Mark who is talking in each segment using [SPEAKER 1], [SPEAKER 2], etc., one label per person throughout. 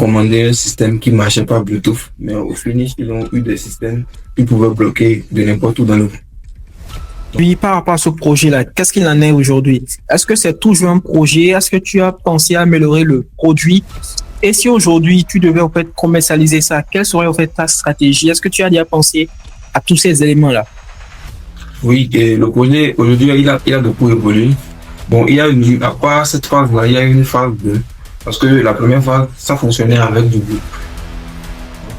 [SPEAKER 1] commandé un système qui marchait pas Bluetooth, mais au finish, ils ont eu des systèmes qui pouvaient bloquer de n'importe où dans le monde.
[SPEAKER 2] Puis par rapport à ce projet-là, qu'est-ce qu'il en est aujourd'hui? Est-ce que c'est toujours un projet? Est-ce que tu as pensé à améliorer le produit? Et si aujourd'hui tu devais en fait commercialiser ça, quelle serait en fait ta stratégie? Est-ce que tu as déjà pensé à tous ces éléments-là?
[SPEAKER 1] Oui, et le projet, aujourd'hui, il a beaucoup évolué. Bon, à part cette phase-là, il y a une phase 2. Parce que la première phase, ça fonctionnait avec du Bluetooth.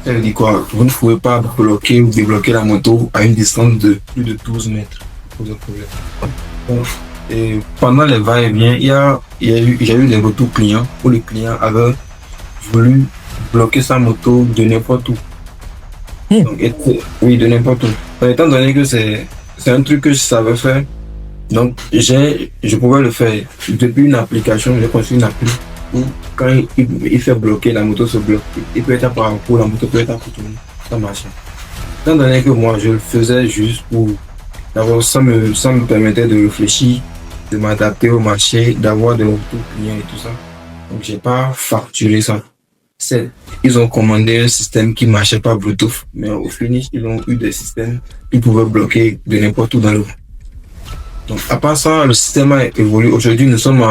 [SPEAKER 1] Ça veut dire quoi? Vous ne pouvez pas bloquer ou débloquer la moto à une distance de plus de 12 mètres. Pose problème. Donc, et pendant les va-et-vient, j'ai eu des retours clients où le client avait voulu bloquer sa moto de n'importe où. Donc, oui, de n'importe où. Donc, étant donné que c'est un truc que je savais faire, donc je pouvais le faire. Depuis une application, j'ai construit une appli où quand il fait bloquer, la moto se bloque. Il peut être à parcours, la moto peut être à tout le monde. Ça marche. Étant donné que moi, je le faisais juste pour d'abord, ça me permettait de réfléchir, de m'adapter au marché, d'avoir des retours clients et tout ça. Donc, j'ai pas facturé ça. Ils ont commandé un système qui marchait pas Bluetooth, mais au finish, ils ont eu des systèmes qui pouvaient bloquer de n'importe où dans le monde. Donc, à part ça, le système a évolué. Aujourd'hui, nous sommes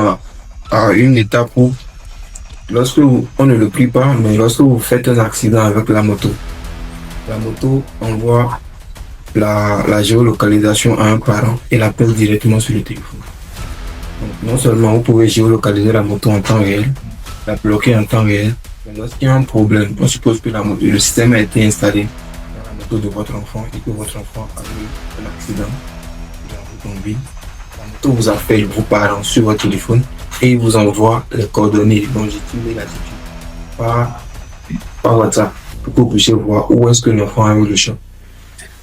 [SPEAKER 1] à une étape où, on ne le prie pas, mais lorsque vous faites un accident avec la moto envoie la géolocalisation à un parent et l'appelle directement sur le téléphone. Donc, non seulement vous pouvez géolocaliser la moto en temps réel, la bloquer en temps réel, mais lorsqu'il y a un problème, on suppose que le système a été installé dans la moto de votre enfant et que votre enfant a eu un accident dans votre ville. La moto vous appelle vos parents sur votre téléphone et il vous envoie les coordonnées, longitude et latitude par WhatsApp pour que vous puissiez voir où est-ce que l'enfant a eu le choc.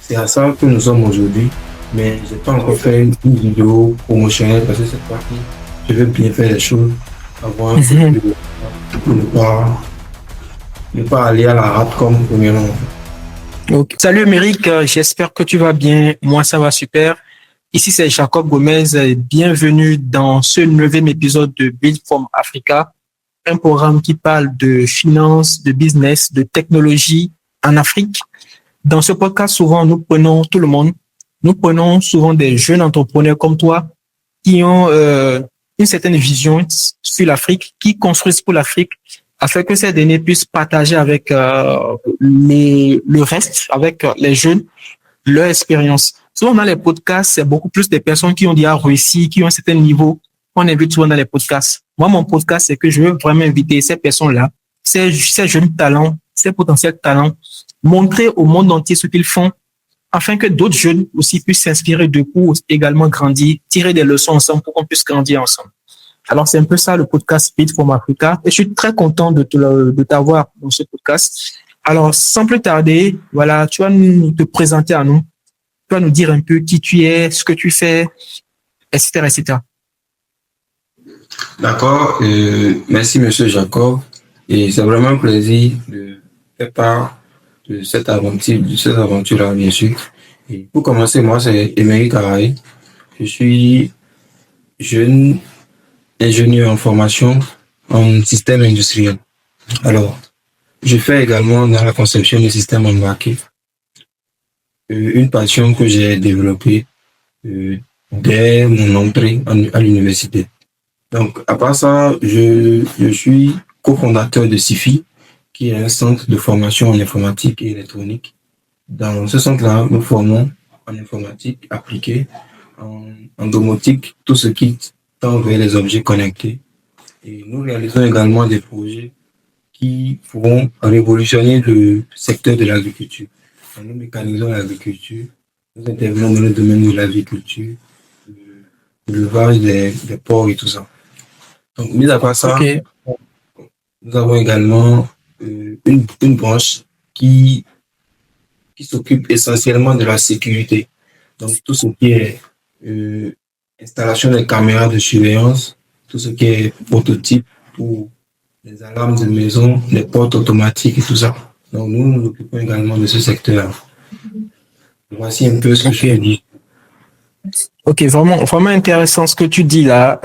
[SPEAKER 1] C'est à ça que nous sommes aujourd'hui, mais je n'ai pas encore fait une vidéo promotionnelle parce que cette fois-ci, je veux bien faire les choses avant pour ne pas aller à la rate comme premièrement.
[SPEAKER 2] Okay. Salut Émeric, j'espère que tu vas bien. Moi, ça va super. Ici, c'est Jacob Gomez. Bienvenue dans ce 9e épisode de Build from Africa, un programme qui parle de finance, de business, de technologie en Afrique. Dans ce podcast, souvent, nous prenons tout le monde. Nous prenons souvent des jeunes entrepreneurs comme toi qui ont une certaine vision sur l'Afrique, qui construisent pour l'Afrique, afin que ces derniers puissent partager avec le reste, avec les jeunes, leur expérience. Souvent, dans les podcasts, c'est beaucoup plus des personnes qui ont déjà réussi, qui ont un certain niveau. On invite souvent dans les podcasts. Moi, mon podcast, c'est que je veux vraiment inviter ces personnes-là, ces jeunes talents, ces potentiels talents, montrer au monde entier ce qu'ils font, afin que d'autres jeunes aussi puissent s'inspirer de pour également grandir, tirer des leçons ensemble pour qu'on puisse grandir ensemble. Alors, c'est un peu ça le podcast Build from Africa. Et je suis très content de t'avoir dans ce podcast. Alors, sans plus tarder, voilà, tu vas te présenter à nous. Tu vas nous dire un peu qui tu es, ce que tu fais, etc., etc.
[SPEAKER 1] D'accord. Merci, monsieur Jacob. Et c'est vraiment un plaisir de faire part de cette aventure-là, bien sûr. Et pour commencer, moi, c'est Émeric Araï. Je suis jeune ingénieur en formation en système industriel. Alors, je fais également dans la conception de systèmes embarqués. Une passion que j'ai développée dès mon entrée à l'université. Donc, à part ça, je suis cofondateur de CIFI, qui est un centre de formation en informatique et électronique. Dans ce centre-là, nous formons en informatique appliquée, en domotique, tout ce qui tend vers les objets connectés. Et nous réalisons également des projets qui pourront révolutionner le secteur de l'agriculture. Nous mécanisons l'agriculture, nous intervenons dans le domaine de l'agriculture, de l'élevage des porcs et tout ça. Donc, mis à part ça,
[SPEAKER 2] Okay.
[SPEAKER 1] nous avons également une branche qui s'occupe essentiellement de la sécurité. Donc, tout ce qui est installation des caméras de surveillance, tout ce qui est prototype pour les alarmes de maison, les portes automatiques et tout ça. Donc, nous nous occupons également de ce secteur. Voici un peu ce que je peux dire.
[SPEAKER 2] Ok, vraiment intéressant ce que tu dis là.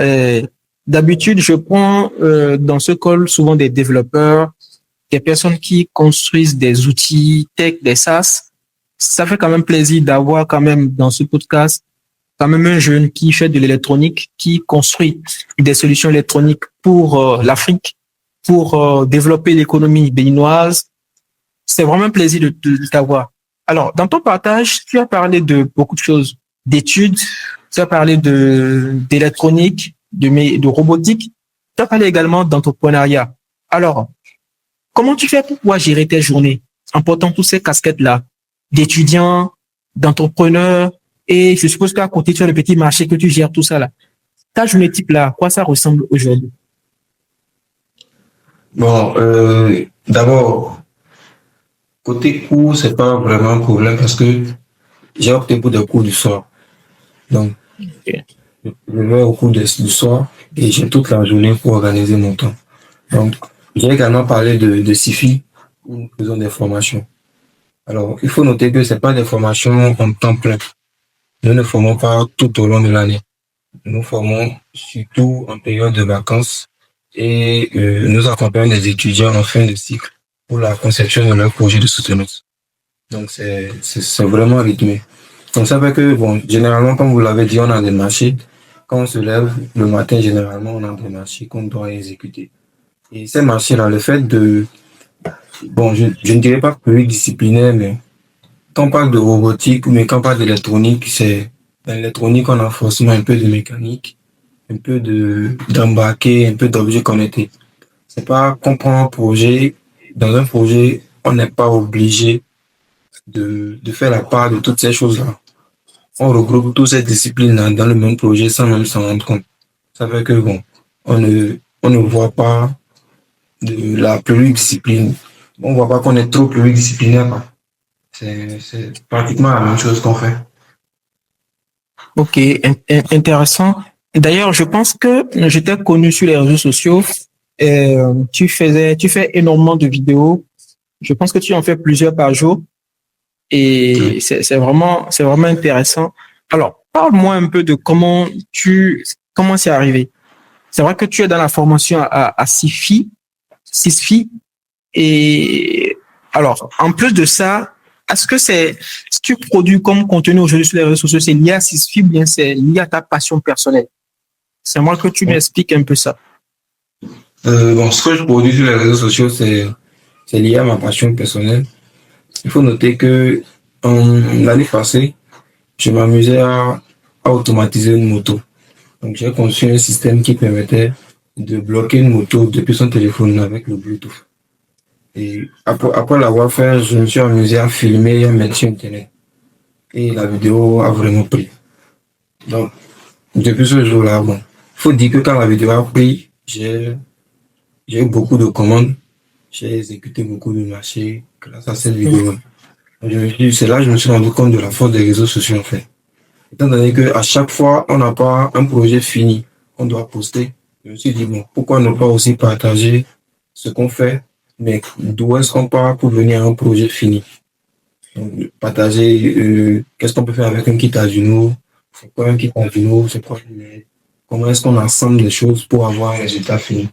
[SPEAKER 2] D'habitude, je prends dans ce call souvent des développeurs, des personnes qui construisent des outils tech, des SaaS. Ça fait quand même plaisir d'avoir quand même dans ce podcast quand même un jeune qui fait de l'électronique, qui construit des solutions électroniques pour l'Afrique, pour développer l'économie béninoise. C'est vraiment un plaisir de t'avoir. Alors, dans ton partage, tu as parlé de beaucoup de choses, d'études, tu as parlé d'électronique, de robotique, tu as parlé également d'entrepreneuriat. Alors, comment tu fais pour pouvoir gérer tes journées en portant toutes ces casquettes-là, d'étudiant, d'entrepreneur, et je suppose qu'à côté, tu as le petit marché que tu gères tout ça là. Ta journée type là, à quoi ça ressemble aujourd'hui?
[SPEAKER 1] Bon, d'abord, côté cours, c'est pas vraiment un problème parce que j'ai opté pour des cours du soir. Donc,
[SPEAKER 2] Ok.
[SPEAKER 1] je vais au cours du soir et j'ai toute la journée pour organiser mon temps. Donc, j'ai également parlé de SIFI où nous faisons des formations. Alors, il faut noter que c'est pas des formations en temps plein. Nous ne formons pas tout au long de l'année. Nous formons surtout en période de vacances et nous accompagnons les étudiants en fin de cycle pour la conception de leur projet de soutenance. Donc, c'est vraiment rythmé. Donc, ça fait que, bon, généralement, comme vous l'avez dit, on a des marchés. Quand on se lève le matin, généralement, on a des marchés qu'on doit exécuter. Et ces marchés-là, le fait de, bon, je ne dirais pas pluridisciplinaire, mais quand on parle de robotique ou mais quand on parle d'électronique, c'est, dans l'électronique, on a forcément un peu de mécanique, un peu d'embarqué, un peu d'objets connectés. C'est pas qu'on prend un projet, dans un projet, on n'est pas obligé de faire la part de toutes ces choses-là. On regroupe toutes ces disciplines-là dans le même projet sans même s'en rendre compte. Ça fait que bon, on ne voit pas de la pluridiscipline. On voit pas qu'on est trop pluridisciplinaire, quoi. C'est pratiquement la même chose qu'on fait.
[SPEAKER 2] Ok, intéressant. D'ailleurs, je pense que je t'ai connu sur les réseaux sociaux. Tu fais énormément de vidéos. Je pense que tu en fais plusieurs par jour. Et
[SPEAKER 1] Oui.
[SPEAKER 2] c'est vraiment intéressant. Alors, parle-moi un peu de comment c'est arrivé. C'est vrai que tu es dans la formation à SIFI. Et alors, en plus de ça, est-ce que si tu produis comme contenu aujourd'hui sur les réseaux sociaux, c'est lié à SIFI ou bien c'est lié à ta passion personnelle? C'est moi que tu m'expliques un peu ça.
[SPEAKER 1] Bon, ce que je produis sur les réseaux sociaux, c'est lié à ma passion personnelle. Il faut noter que l'année passée, je m'amusais à automatiser une moto. Donc, j'ai conçu un système qui permettait de bloquer une moto depuis son téléphone avec le Bluetooth. Et après l'avoir fait, je me suis amusé à filmer et à mettre sur Internet. Et la vidéo a vraiment pris. Donc, depuis ce jour-là, bon, il faut dire que quand la vidéo a pris, j'ai eu beaucoup de commandes. J'ai exécuté beaucoup de marchés grâce à cette vidéo. C'est là que je me suis rendu compte de la force des réseaux sociaux, en fait. Étant donné que à chaque fois, on n'a pas un projet fini qu'on doit poster, je me suis dit, bon, pourquoi ne pas aussi partager ce qu'on fait, mais d'où est-ce qu'on part pour venir à un projet fini? Donc, partager, qu'est-ce qu'on peut faire avec un kit Arduino, c'est quoi un kit Arduino, c'est quoi une LED, comment est-ce qu'on assemble les choses pour avoir un résultat fini.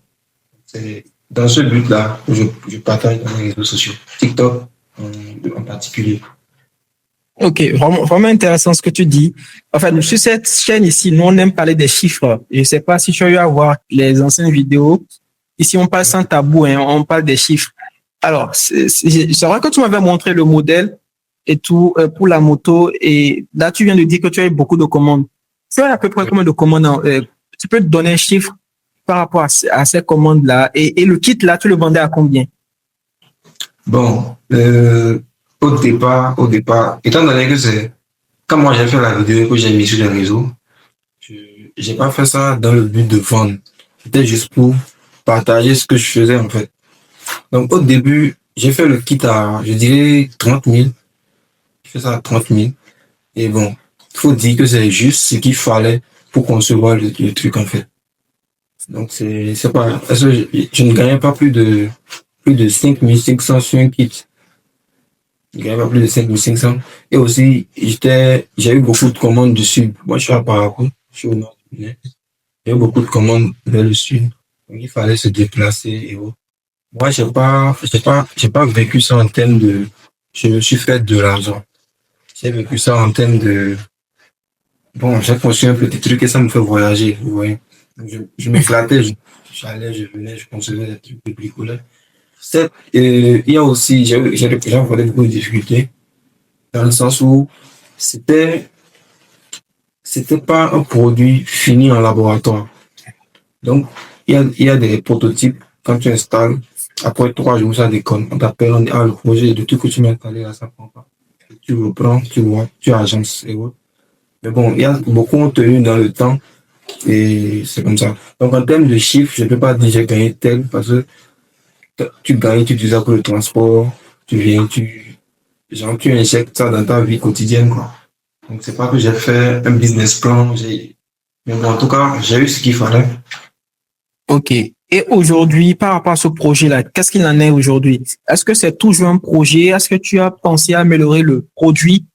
[SPEAKER 1] C'est dans ce but-là que je partage dans les réseaux sociaux, TikTok en particulier.
[SPEAKER 2] Ok, vraiment, vraiment intéressant ce que tu dis. Enfin, sur cette chaîne ici, nous, on aime parler des chiffres. Je ne sais pas si tu as eu à voir les anciennes vidéos. Ici, on parle sans tabou, hein, on parle des chiffres. Alors, c'est vrai que tu m'avais montré le modèle et tout pour la moto. Et là, tu viens de dire que tu as eu beaucoup de commandes. Tu as à peu près combien de commandes? Tu peux te donner un chiffre par rapport à ces commandes-là. Et le kit, là, tu le vendais à combien?
[SPEAKER 1] Bon, au départ, étant donné que c'est, quand moi j'ai fait la vidéo que j'ai mis sur les réseaux, j'ai pas fait ça dans le but de vendre. C'était juste pour partager ce que je faisais, en fait. Donc, au début, j'ai fait le kit à, je dirais, 30 000. J'ai fait ça à 30 000. Et bon, il faut dire que c'est juste ce qu'il fallait pour concevoir le truc, en fait. Donc, c'est pas, parce que je ne gagnais pas plus de 5 500 sur un kit. Je gagnais pas plus de 5 500. Et aussi, j'ai eu beaucoup de commandes du sud. Moi, je suis à Parakou, je suis au nord du Bénin. J'ai eu beaucoup de commandes vers le sud. Donc, il fallait se déplacer et autres. Moi, j'ai pas vécu ça en termes de, je me suis fait de l'argent. J'ai vécu ça en termes de, bon, j'ai construit un petit truc et ça me fait voyager, vous voyez. Donc, je m'éclatais, j'allais, je venais, je concevais des trucs, de bricolage. Il y a aussi, j'ai rencontré beaucoup de difficultés, dans le sens où c'était, c'était pas un produit fini en laboratoire. Donc, il y a des prototypes, quand tu installes, après 3 jours, ça déconne. On t'appelle, on dit, ah, le projet, de tout que tu m'as installé là, ça prend pas. Tu reprends, tu vois, tu agences et autres. Mais bon, il y a beaucoup ont tenu dans le temps et c'est comme ça. Donc, en termes de chiffres, je ne peux pas dire j'ai gagné tel parce que tu gagnes, tu utilises ça pour le transport, tu viens, genre, tu injectes ça dans ta vie quotidienne, quoi. Donc, c'est pas que j'ai fait un business plan, mais bon, en tout cas, j'ai eu ce qu'il fallait.
[SPEAKER 2] Ok. Et aujourd'hui, par rapport à ce projet-là, qu'est-ce qu'il en est aujourd'hui? Est-ce que c'est toujours un projet? Est-ce que tu as pensé à améliorer le produit?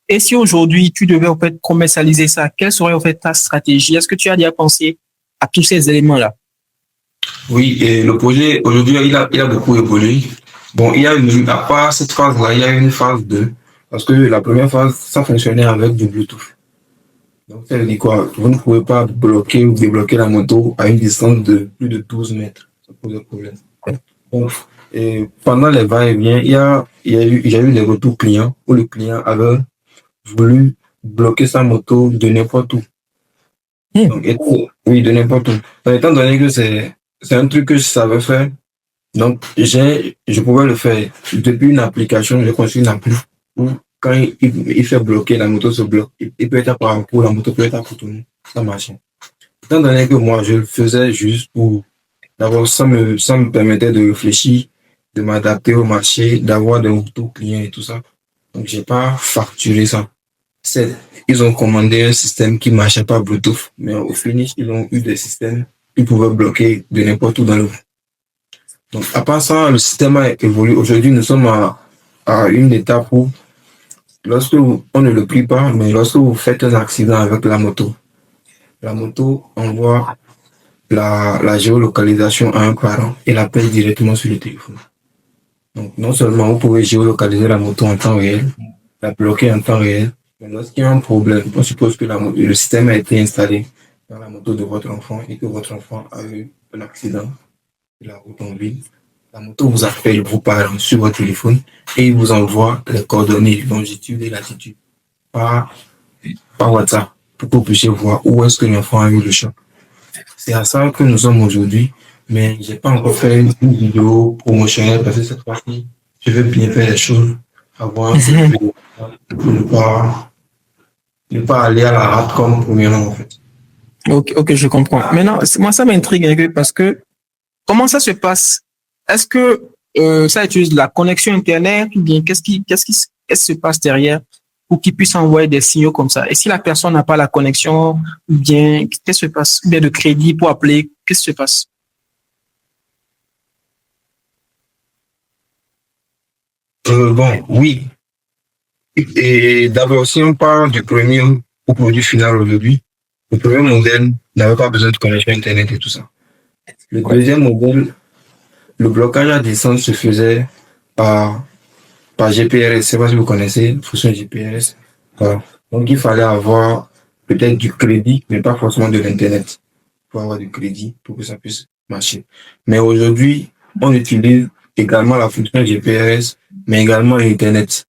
[SPEAKER 2] Et si aujourd'hui tu devais en fait commercialiser ça, quelle serait en fait ta stratégie? Est-ce que tu as déjà pensé à tous ces éléments-là?
[SPEAKER 1] Oui, et le projet, aujourd'hui, il a beaucoup évolué. Bon, à part cette phase-là, il y a une phase 2 parce que la première phase, ça fonctionnait avec du Bluetooth. Donc, ça veut dire quoi? Vous ne pouvez pas bloquer ou débloquer la moto à une distance de plus de 12 mètres. Ça pose un problème. Donc, et pendant les va-et-vient, il y a eu les retours clients où le client avait voulu bloquer sa moto de n'importe où. Donc, oui, de n'importe où. Donc, étant donné que c'est un truc que je savais faire, donc je pouvais le faire. Depuis une application, j'ai construit une appli où quand il fait bloquer, la moto se bloque. Il peut être à parcours, la moto peut être à tourner. Ça marche. Étant donné que moi, je le faisais juste pour, d'abord, ça me permettait de réfléchir, de m'adapter au marché, d'avoir des retours clients et tout ça. Donc, j'ai pas facturé ça. C'est, ils ont commandé un système qui marchait pas Bluetooth, mais au finish, ils ont eu des systèmes qui pouvaient bloquer de n'importe où dans le. Donc, à part ça, le système a évolué. Aujourd'hui, nous sommes à une étape où, on ne le prie pas, mais lorsque vous faites un accident avec la moto envoie la géolocalisation à un parent et l'appelle directement sur le téléphone. Donc, non seulement vous pouvez géolocaliser la moto en temps réel, la bloquer en temps réel, mais lorsqu'il y a un problème, on suppose que le système a été installé dans la moto de votre enfant et que votre enfant a eu un accident de la route en ville. La moto vous appelle vos parents sur votre téléphone et il vous envoie les coordonnées, longitude et latitude par, par WhatsApp pour que vous puissiez voir où est-ce que l'enfant a eu le choc. C'est à ça que nous sommes aujourd'hui, mais j'ai pas encore fait une vidéo promotionnelle parce que cette fois-ci, je veux bien faire les choses avant pour ne pas aller à la rate comme premièrement en fait.
[SPEAKER 2] Ok, je comprends. Maintenant, moi, ça m'intrigue un peu parce que comment ça se passe? Est-ce que ça utilise la connexion Internet ou bien qu'est-ce qui se passe derrière pour qu'il puisse envoyer des signaux comme ça? Et si la personne n'a pas la connexion ou bien qu'est-ce qui se passe? Ou bien de crédit pour appeler, qu'est-ce qui se passe?
[SPEAKER 1] Bon, oui. Et d'abord, si on parle du premier au produit final aujourd'hui, le premier modèle n'avait pas besoin de connexion Internet et tout ça. Le deuxième modèle, le blocage à distance se faisait par, par GPRS. Je ne sais pas si vous connaissez, la fonction GPRS. Voilà. Donc, il fallait avoir peut-être du crédit, mais pas forcément de l'Internet. Il faut avoir du crédit pour que ça puisse marcher. Mais aujourd'hui, on utilise également la fonction GPRS, mais également l'Internet.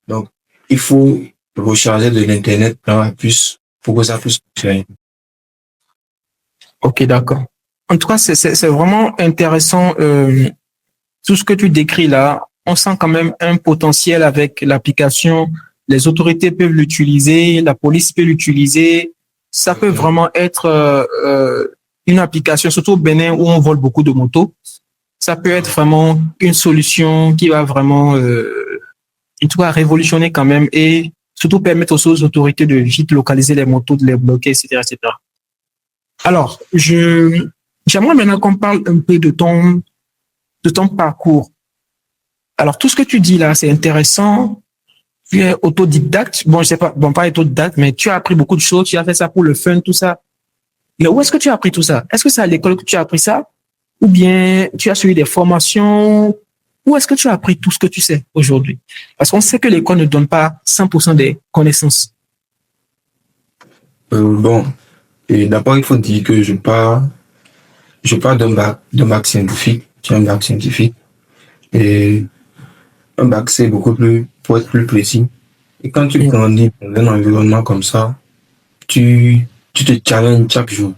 [SPEAKER 1] Donc, il faut recharger de l'Internet dans la puce pour que ça puisse fonctionner.
[SPEAKER 2] Ok, d'accord. En tout cas, c'est vraiment intéressant tout ce que tu décris là. On sent quand même un potentiel avec l'application. Les autorités peuvent l'utiliser, la police peut l'utiliser. Ça peut vraiment être une application, surtout au Bénin où on vole beaucoup de motos. Ça peut être vraiment une solution qui va vraiment, en tout cas, révolutionner quand même et surtout permettre aux autorités de vite localiser les motos, de les bloquer, etc., etc. Alors, j'aimerais maintenant qu'on parle un peu de ton parcours. Alors, tout ce que tu dis là, c'est intéressant. Tu es autodidacte. Bon, je sais pas, bon, pas autodidacte, mais tu as appris beaucoup de choses. Tu as fait ça pour le fun, tout ça. Mais où est-ce que tu as appris tout ça? Est-ce que c'est à l'école que tu as appris ça? ou bien tu as suivi des formations? Où est-ce que tu as appris tout ce que tu sais aujourd'hui? Parce qu'on sait que l'école ne donne pas 100% des connaissances.
[SPEAKER 1] Bon, et d'abord, il faut dire que je pars d'un bac scientifique. J'ai un bac scientifique. Et un bac, c'est beaucoup plus, pour être plus précis. Et quand tu grandis dans un environnement comme ça, tu te challenges chaque jour.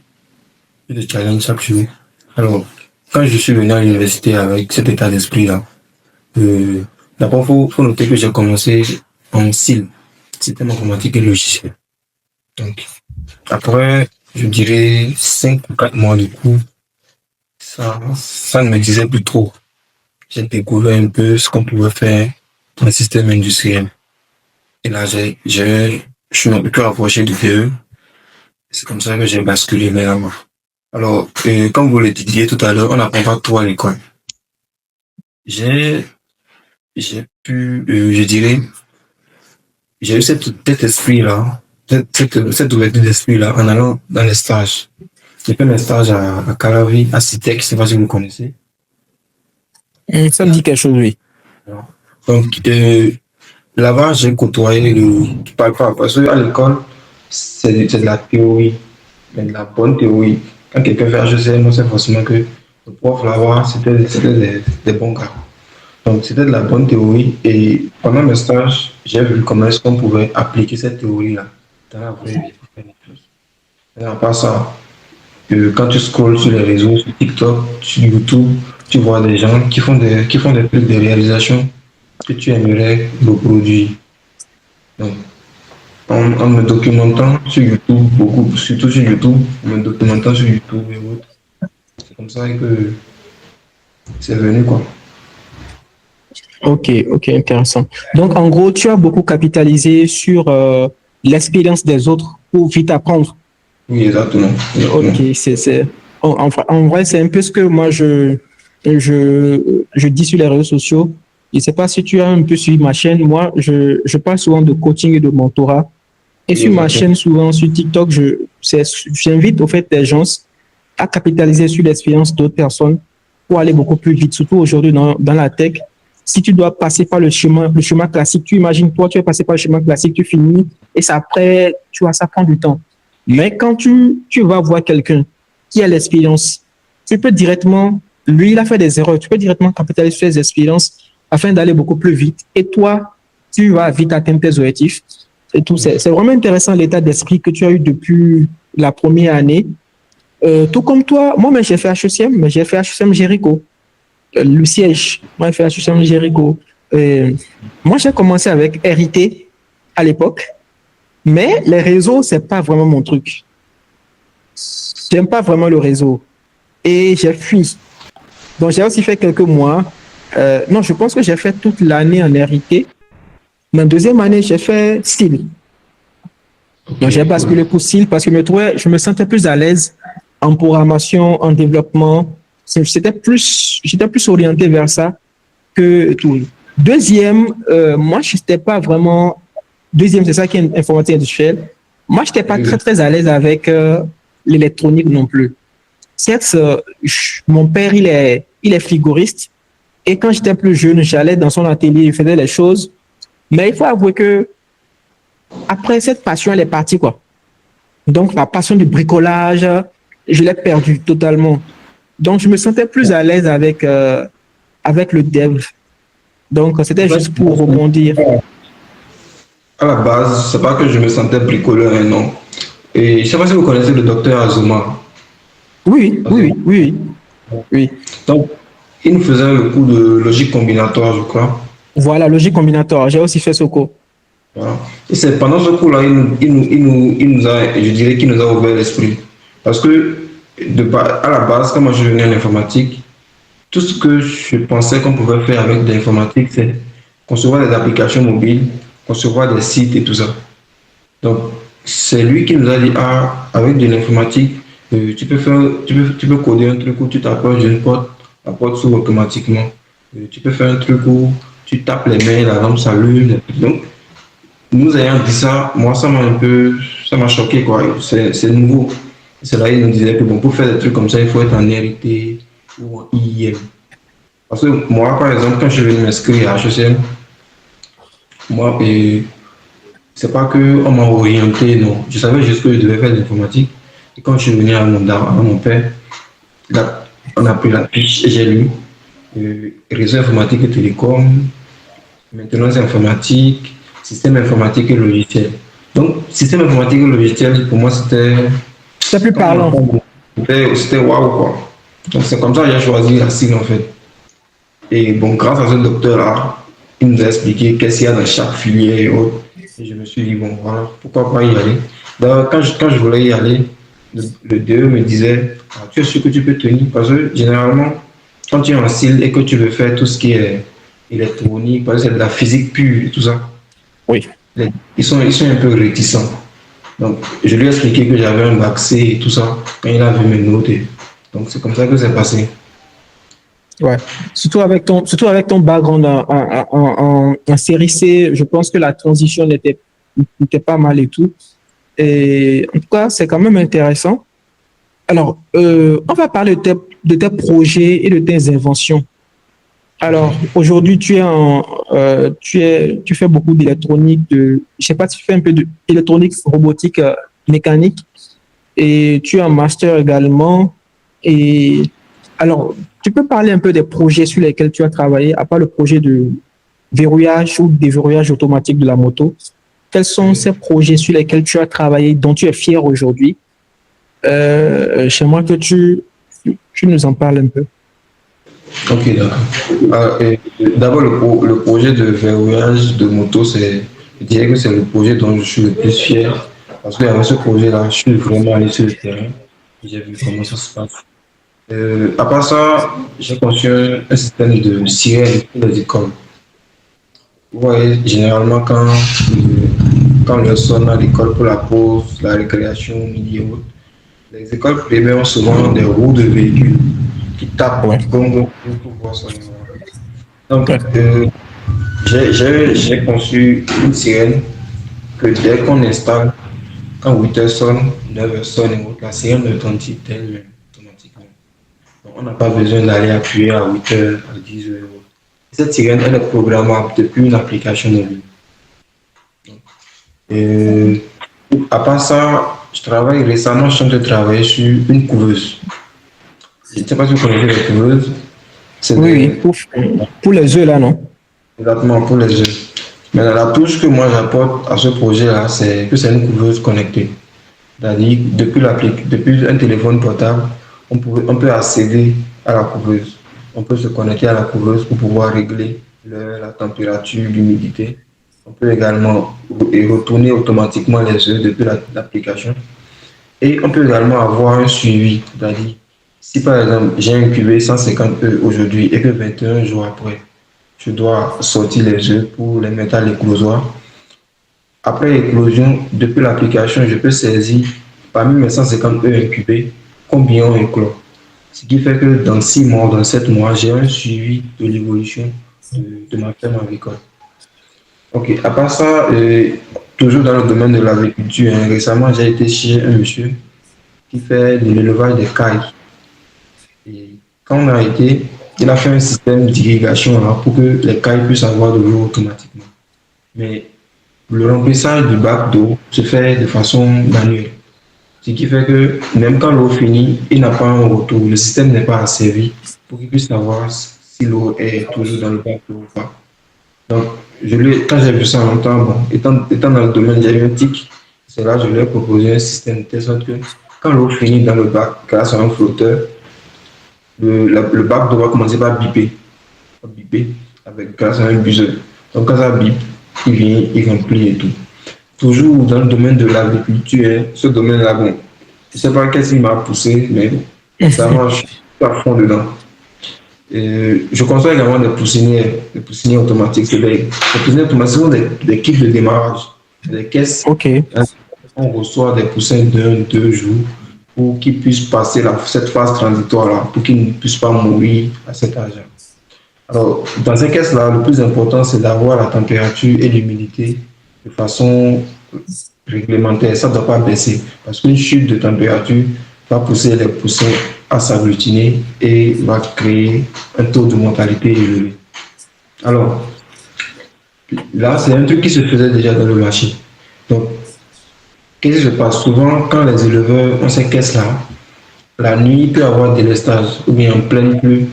[SPEAKER 1] Tu te challenges chaque jour. Alors, quand je suis venu à l'université avec cet état d'esprit-là, d'abord, faut noter que j'ai commencé en SIL, système informatique et logiciel. Donc, après, je dirais 5 ou 4 mois de cours, ça ne me disait plus trop. J'ai découvert un peu ce qu'on pouvait faire dans le système industriel. Et là, je suis un peu rapproché du DE. C'est comme ça que j'ai basculé vers là. Alors, comme vous le disiez tout à l'heure, on n'apprend pas tout à l'école. J'ai pu, je dirais, j'ai eu cet esprit-là, cette ouverture d'esprit-là en allant dans les stages. J'ai fait mes stages à Calavi, à Citec, je ne sais pas si vous connaissez.
[SPEAKER 2] Ça me dit quelque chose, oui.
[SPEAKER 1] Donc, là-bas, j'ai côtoyé parce qu'à l'école, c'est de la théorie, mais de la bonne théorie. Quand quelqu'un fait HECM, on sait forcément que le prof là-bas, c'était des bons gars. Donc, c'était de la bonne théorie. Et pendant mes stages, j'ai vu comment est-ce qu'on pouvait appliquer cette théorie-là dans la vraie vie. Et à part ça, quand tu scrolles sur les réseaux, sur TikTok, sur YouTube, tu vois des gens qui font des trucs, des réalisations que tu aimerais reproduire. Donc, en me documentant sur YouTube, surtout sur YouTube, en me documentant sur YouTube et autres, c'est comme ça que c'est venu, quoi.
[SPEAKER 2] Ok, intéressant. Donc, en gros, tu as beaucoup capitalisé sur l'expérience des autres pour vite apprendre.
[SPEAKER 1] Oui, exactement.
[SPEAKER 2] Ok, en vrai, c'est un peu ce que moi, je dis sur les réseaux sociaux. Je ne sais pas si tu as un peu suivi ma chaîne. Moi, je parle souvent de coaching et de mentorat. Et sur ma chaîne, souvent sur TikTok, j'invite au fait des gens à capitaliser sur l'expérience d'autres personnes pour aller beaucoup plus vite, surtout aujourd'hui dans la tech. Si tu dois passer par le chemin classique, tu imagines, toi, tu es passé par le chemin classique, tu finis, et ça, après, tu vois, ça prend du temps. Mais quand tu vas voir quelqu'un qui a l'expérience, tu peux directement, lui, il a fait des erreurs, tu peux directement capitaliser sur ses expériences afin d'aller beaucoup plus vite. Et toi, tu vas vite atteindre tes objectifs. Et tout, c'est vraiment intéressant l'état d'esprit que tu as eu depuis la première année. Tout comme toi, moi, j'ai fait HECM, mais j'ai fait HECM Jéricho. Le siège, moi, j'ai fait HECM Jéricho. Moi, j'ai commencé avec RIT à l'époque, mais les réseaux, c'est pas vraiment mon truc. J'aime pas vraiment le réseau. Et j'ai fui. Donc, j'ai aussi fait quelques mois. Non, je pense que j'ai fait toute l'année en RIT. Mais en deuxième année, j'ai fait SIL. Donc, j'ai basculé pour SIL parce que je me sentais plus à l'aise en programmation, en développement. J'étais plus orienté vers ça que tout. Deuxième, moi, je n'étais pas vraiment. Deuxième, c'est ça qui est informatique industrielle. Moi, je n'étais pas très à l'aise avec l'électronique non plus. Certes, mon père, il est frigoriste. Et quand j'étais plus jeune, j'allais dans son atelier, il faisait les choses. Mais il faut avouer que après, cette passion, elle est partie, quoi. Donc, la passion du bricolage, je l'ai perdue totalement. Donc, je me sentais plus à l'aise avec le dev. Donc, c'était juste pour rebondir.
[SPEAKER 1] À la base, c'est pas que je me sentais bricoleur, non. Et je ne sais pas si vous connaissez le docteur Azuma.
[SPEAKER 2] Oui.
[SPEAKER 1] Donc, il nous faisait le cours de logique combinatoire, je crois.
[SPEAKER 2] Voilà, logique combinatoire. J'ai aussi fait ce cours.
[SPEAKER 1] Voilà. Et c'est pendant ce cours-là, il nous a, je dirais qu'il nous a ouvert l'esprit. Parce que, à la base, quand moi je venais en informatique, tout ce que je pensais qu'on pouvait faire avec de l'informatique, c'est concevoir des applications mobiles, concevoir des sites et tout ça. Donc, c'est lui qui nous a dit, avec de l'informatique, tu peux coder un truc où tu t'approches d'une porte, la porte s'ouvre automatiquement. Tu peux faire un truc où tu tapes les mails, la lampe s'allume. Donc, nous ayant dit ça, moi, ça m'a choqué, quoi. C'est nouveau. C'est là, il nous disait que bon, pour faire des trucs comme ça, il faut être en RIT, ou en IIM. Parce que moi, par exemple, quand je suis venu m'inscrire à HECM, moi, c'est pas que on m'a orienté, non. Je savais juste que je devais faire de l'informatique. Et quand je suis venu à mon père, on a pris la fiche et j'ai lu réseau informatique et télécom, maintenance informatique, système informatique et logiciel. Donc, système informatique et logiciel, pour moi, c'était
[SPEAKER 2] C'est plus
[SPEAKER 1] comme
[SPEAKER 2] parlant.
[SPEAKER 1] c'était waouh, quoi. Donc, c'est comme ça que j'ai choisi la cible, en fait. Et bon, grâce à ce docteur-là, il nous a expliqué qu'est-ce qu'il y a dans chaque filière et autres. Et je me suis dit, bon, voilà, pourquoi pas y aller. D'ailleurs, quand je voulais y aller, le DE me disait, ah, tu es sûr que tu peux tenir? Parce que généralement, quand tu es en style et que tu veux faire tout ce qui est électronique, parce que c'est de la physique pure et tout ça,
[SPEAKER 2] Oui.
[SPEAKER 1] ils sont un peu réticents. Donc, je lui ai expliqué que j'avais un bac C et tout ça, quand il a vu mes notes. Donc, c'est comme ça que c'est passé.
[SPEAKER 2] Ouais. Surtout avec ton background en série C, je pense que la transition n'était pas mal et tout. Et en tout cas, c'est quand même intéressant. Alors, on va parler de tes projets et de tes inventions. Alors, aujourd'hui, tu fais beaucoup d'électronique, je sais pas, tu fais un peu d'électronique, robotique, mécanique, et tu as un master également. Et alors, tu peux parler un peu des projets sur lesquels tu as travaillé, à part le projet de verrouillage ou déverrouillage automatique de la moto. Quels sont ces projets sur lesquels tu as travaillé, dont tu es fier aujourd'hui? J'aimerais que tu nous en parles un peu.
[SPEAKER 1] Ok, d'accord. D'abord, le projet de verrouillage de moto, je dirais que c'est le projet dont je suis le plus fier. Parce qu'avec ce projet-là, je suis vraiment allé sur le terrain. J'ai vu comment ça se passe. À part ça, j'ai conçu un système de sirène pour les écoles. Vous voyez, généralement, quand le sonne à l'école pour la pause, la récréation, midi et autres, les écoles privées ont souvent des roues de véhicules qui tapent
[SPEAKER 2] Ouais.
[SPEAKER 1] gong pour pouvoir sonner. Donc,
[SPEAKER 2] Ouais.
[SPEAKER 1] j'ai conçu une sirène que dès qu'on installe, quand 8 heures sonne, 9 heures sonne et autres, la sirène retentit elle-même automatiquement. Donc, on n'a pas besoin d'aller appuyer à 8 heures, à 10 heures. Cette sirène, elle est programmable depuis une application mobile. Et à part ça, récemment, je suis en train de travailler sur une couveuse. Je ne sais pas si vous connaissez les couveuses. C'est
[SPEAKER 2] Oui, pour les œufs là, non?
[SPEAKER 1] exactement pour les œufs. Mais la touche que moi j'apporte à ce projet-là, c'est que c'est une couveuse connectée. C'est-à-dire, depuis un téléphone portable, on peut accéder à la couveuse. On peut se connecter à la couveuse pour pouvoir régler la température, l'humidité. On peut également retourner automatiquement les œufs depuis l'application. Et on peut également avoir un suivi. C'est-à-dire, si par exemple j'ai incubé 150 œufs aujourd'hui et que 21 jours après, je dois sortir les œufs pour les mettre à l'éclosoir. Après l'éclosion, depuis l'application, je peux saisir parmi mes 150 œufs incubés combien ont éclos. Ce qui fait que dans 6 mois, dans 7 mois, j'ai un suivi de l'évolution de ma ferme agricole. Ok, à part ça, toujours dans le domaine de l'agriculture, hein, récemment j'ai été chez un monsieur qui fait de l'élevage des cailles. Et quand on a été, il a fait un système d'irrigation là, pour que les cailles puissent avoir de l'eau automatiquement. Mais le remplissage du bac d'eau se fait de façon manuelle. Ce qui fait que même quand l'eau finit, il n'a pas un retour. Le système n'est pas asservi pour qu'il puisse savoir si l'eau est toujours dans le bac d'eau ou pas. Donc, quand j'ai vu ça longtemps, bon, étant dans le domaine diagnostic, c'est là que je lui ai proposé un système de telle sorte que quand l'eau finit dans le bac, grâce à un flotteur, le bac doit commencer par biper, grâce à un buzzer. Donc, quand ça bip, il vient, il remplit et tout. Toujours dans le domaine de l'agriculture, ce domaine-là, bon, je ne sais pas qu'est-ce qui m'a poussé, mais ça marche à fond dedans. Et je conçois également des poussiniers automatiques. Les poussiniers automatiques sont des kits de démarrage, des caisses.
[SPEAKER 2] Ok.
[SPEAKER 1] On reçoit des poussins deux jours pour qu'ils puissent passer cette phase transitoire-là, pour qu'ils ne puissent pas mourir à cet âge. Alors, dans ces caisses-là, le plus important, c'est d'avoir la température et l'humidité de façon réglementaire. Ça ne doit pas baisser, parce qu'une chute de température va pousser les poussins à s'agglutiner et va créer un taux de mortalité élevé. Alors, là, c'est un truc qui se faisait déjà dans le marché. Donc, qu'est-ce qui se passe? Souvent, quand les éleveurs ont ces caisses-là, la nuit, il peut y avoir délestage ou bien en pleine pluie,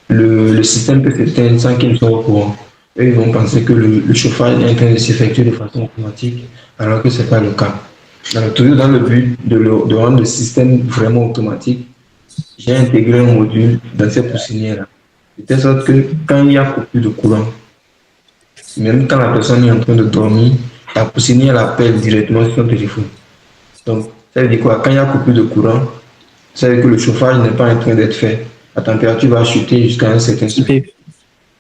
[SPEAKER 1] le système peut s'éteindre sans qu'ils soient au courant. Eux, ils vont penser que le chauffage est en train de s'effectuer de façon automatique, alors que ce n'est pas le cas. Alors, toujours dans le but de rendre le système vraiment automatique, j'ai intégré un module dans ces poussinières-là. De telle sorte que quand il y a coupure de courant, même quand la personne est en train de dormir, la poussinière l'appelle directement sur son téléphone. Donc, ça veut dire quoi? Quand il y a coupure de courant, ça veut dire que le chauffage n'est pas en train d'être fait. La température va chuter jusqu'à un certain seuil.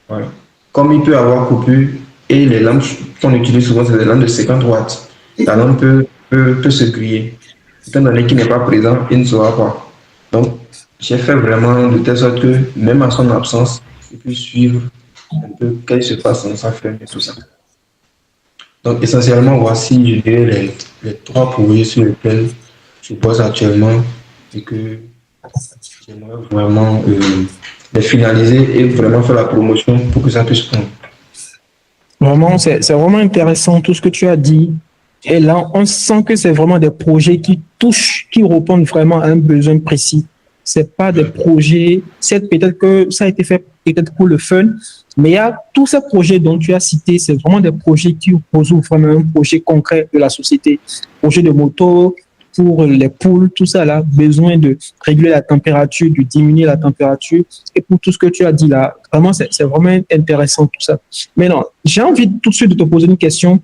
[SPEAKER 1] Voilà. Comme il peut y avoir coupure, et les lampes qu'on utilise souvent, c'est des lampes de 50 watts. La lampe peut se griller. Étant donné qu'il n'est pas présent, il ne saura pas. Donc, j'ai fait vraiment de telle sorte que, même à son absence, il puisse suivre un peu qu'est-ce qui se passe dans sa ferme et tout ça. Donc, essentiellement, voici, je dirais, les trois projets sur lesquels je bosse actuellement et que j'aimerais vraiment les finaliser et vraiment faire la promotion pour que ça puisse prendre.
[SPEAKER 2] Vraiment, c'est vraiment intéressant tout ce que tu as dit. Et là, on sent que c'est vraiment des projets qui touchent, qui répondent vraiment à un besoin précis. C'est pas des projets, c'est peut-être que ça a été fait peut-être pour le fun, mais il y a tous ces projets dont tu as cité, c'est vraiment des projets qui résolvent vraiment un projet concret de la société. Projet de moto pour les poules, tout ça là, besoin de réguler la température, de diminuer la température. Et pour tout ce que tu as dit là, vraiment, c'est vraiment intéressant tout ça. Mais non, j'ai envie tout de suite de te poser une question.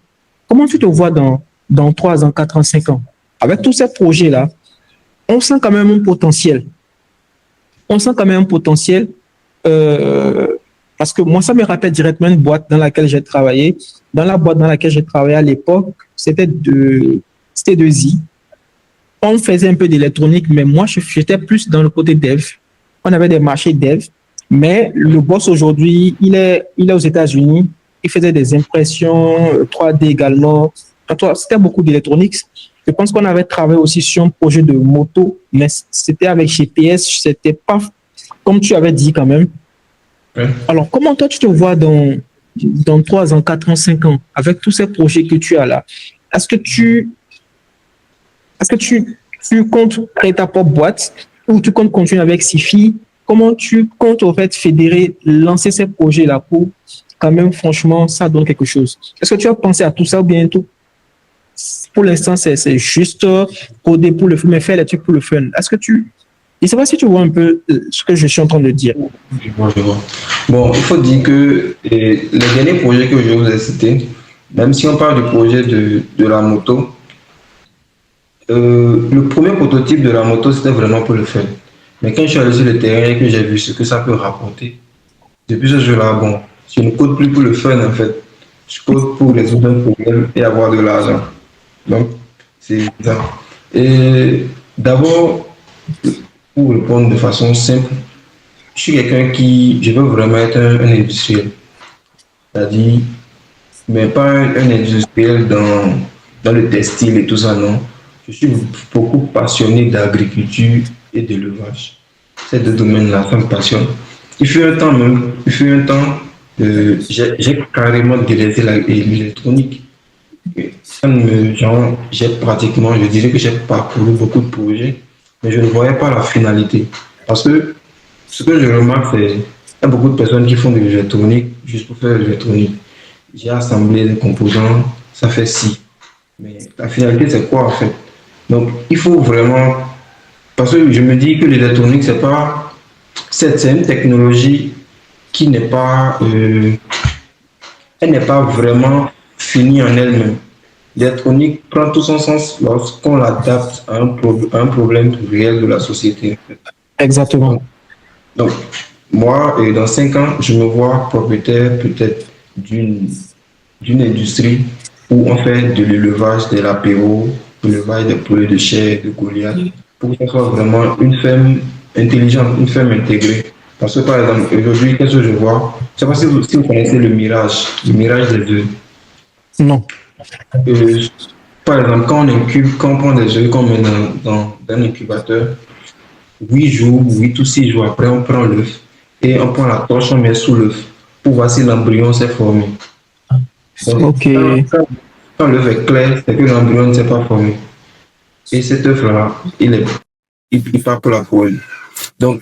[SPEAKER 2] Comment tu te vois dans 3 ans, 4 ans, 5 ans? Avec tous ces projets-là, on sent quand même un potentiel. On sent quand même un potentiel parce que moi, ça me rappelle directement une boîte dans laquelle j'ai travaillé. Dans la boîte dans laquelle j'ai travaillé à l'époque, c'était de Z. On faisait un peu d'électronique, mais moi, j'étais plus dans le côté dev. On avait des marchés dev, mais le boss aujourd'hui, il est aux États-Unis. Il faisait des impressions 3D également. C'était beaucoup d'électronique. Je pense qu'on avait travaillé aussi sur un projet de moto, mais c'était avec GPS. C'était pas comme tu avais dit quand même. Ouais. Alors, comment toi, tu te vois dans 3 ans, 4 ans, 5 ans, avec tous ces projets que tu as là? Est-ce que tu comptes créer ta propre boîte ou tu comptes continuer avec Sifi? Comment tu comptes en fait fédérer, lancer ces projets-là pour quand même, franchement, ça donne quelque chose? Est-ce que tu as pensé à tout ça ou bien tout? Pour l'instant, c'est juste coder pour le fun, mais faire les trucs pour le fun. Est-ce que je ne sais pas si tu vois un peu ce que je suis en train de dire.
[SPEAKER 1] Je vois. Bon, il faut dire que les derniers projets que je vous ai cités, même si on parle du projet de la moto, le premier prototype de la moto, c'était vraiment pour le fun. Mais quand je suis allé sur le terrain et que j'ai vu ce que ça peut rapporter, depuis ce jour-là, bon, je ne code plus pour le fun en fait. Je code pour résoudre un problème et avoir de l'argent. Donc, c'est ça. Et d'abord, pour répondre de façon simple, je suis quelqu'un je veux vraiment être un industriel. C'est-à-dire, mais pas un industriel dans le textile et tout ça, non. Je suis beaucoup passionné d'agriculture et d'élevage. Ces deux domaines-là, ça me passionne. Il fut un temps, j'ai carrément délaissé l'électronique. J'ai pratiquement, je dirais que j'ai parcouru beaucoup de projets, mais je ne voyais pas la finalité. Parce que ce que je remarque, c'est qu'il y a beaucoup de personnes qui font de l'électronique juste pour faire de l'électronique. J'ai assemblé des composants, ça fait ci. Mais la finalité, c'est quoi en fait? Donc, il faut vraiment... Parce que je me dis que l'électronique, c'est une technologie qui n'est pas... elle n'est pas vraiment finie en elle-même. L'électronique prend tout son sens lorsqu'on l'adapte à un problème réel de la société.
[SPEAKER 2] Exactement.
[SPEAKER 1] Donc, moi, dans 5 ans, je me vois propriétaire peut-être d'une industrie où on fait de l'élevage, de l'apéro, de l'élevage de poulets de chair, de Goliath, pour que ce soit vraiment une ferme intelligente, une ferme intégrée. Parce que par exemple, aujourd'hui, qu'est-ce que je vois? Je ne sais pas si vous connaissez le mirage des œufs.
[SPEAKER 2] Non.
[SPEAKER 1] Par exemple, quand on prend des œufs qu'on met dans un incubateur, 8 jours, 8 ou 6 jours après, on prend l'œuf et on prend la torche, on met sous l'œuf pour voir si l'embryon s'est formé. Donc,
[SPEAKER 2] Ok.
[SPEAKER 1] quand l'œuf est clair, c'est que l'embryon ne s'est pas formé. Et cet œuf-là, il part pour la poêle. Donc,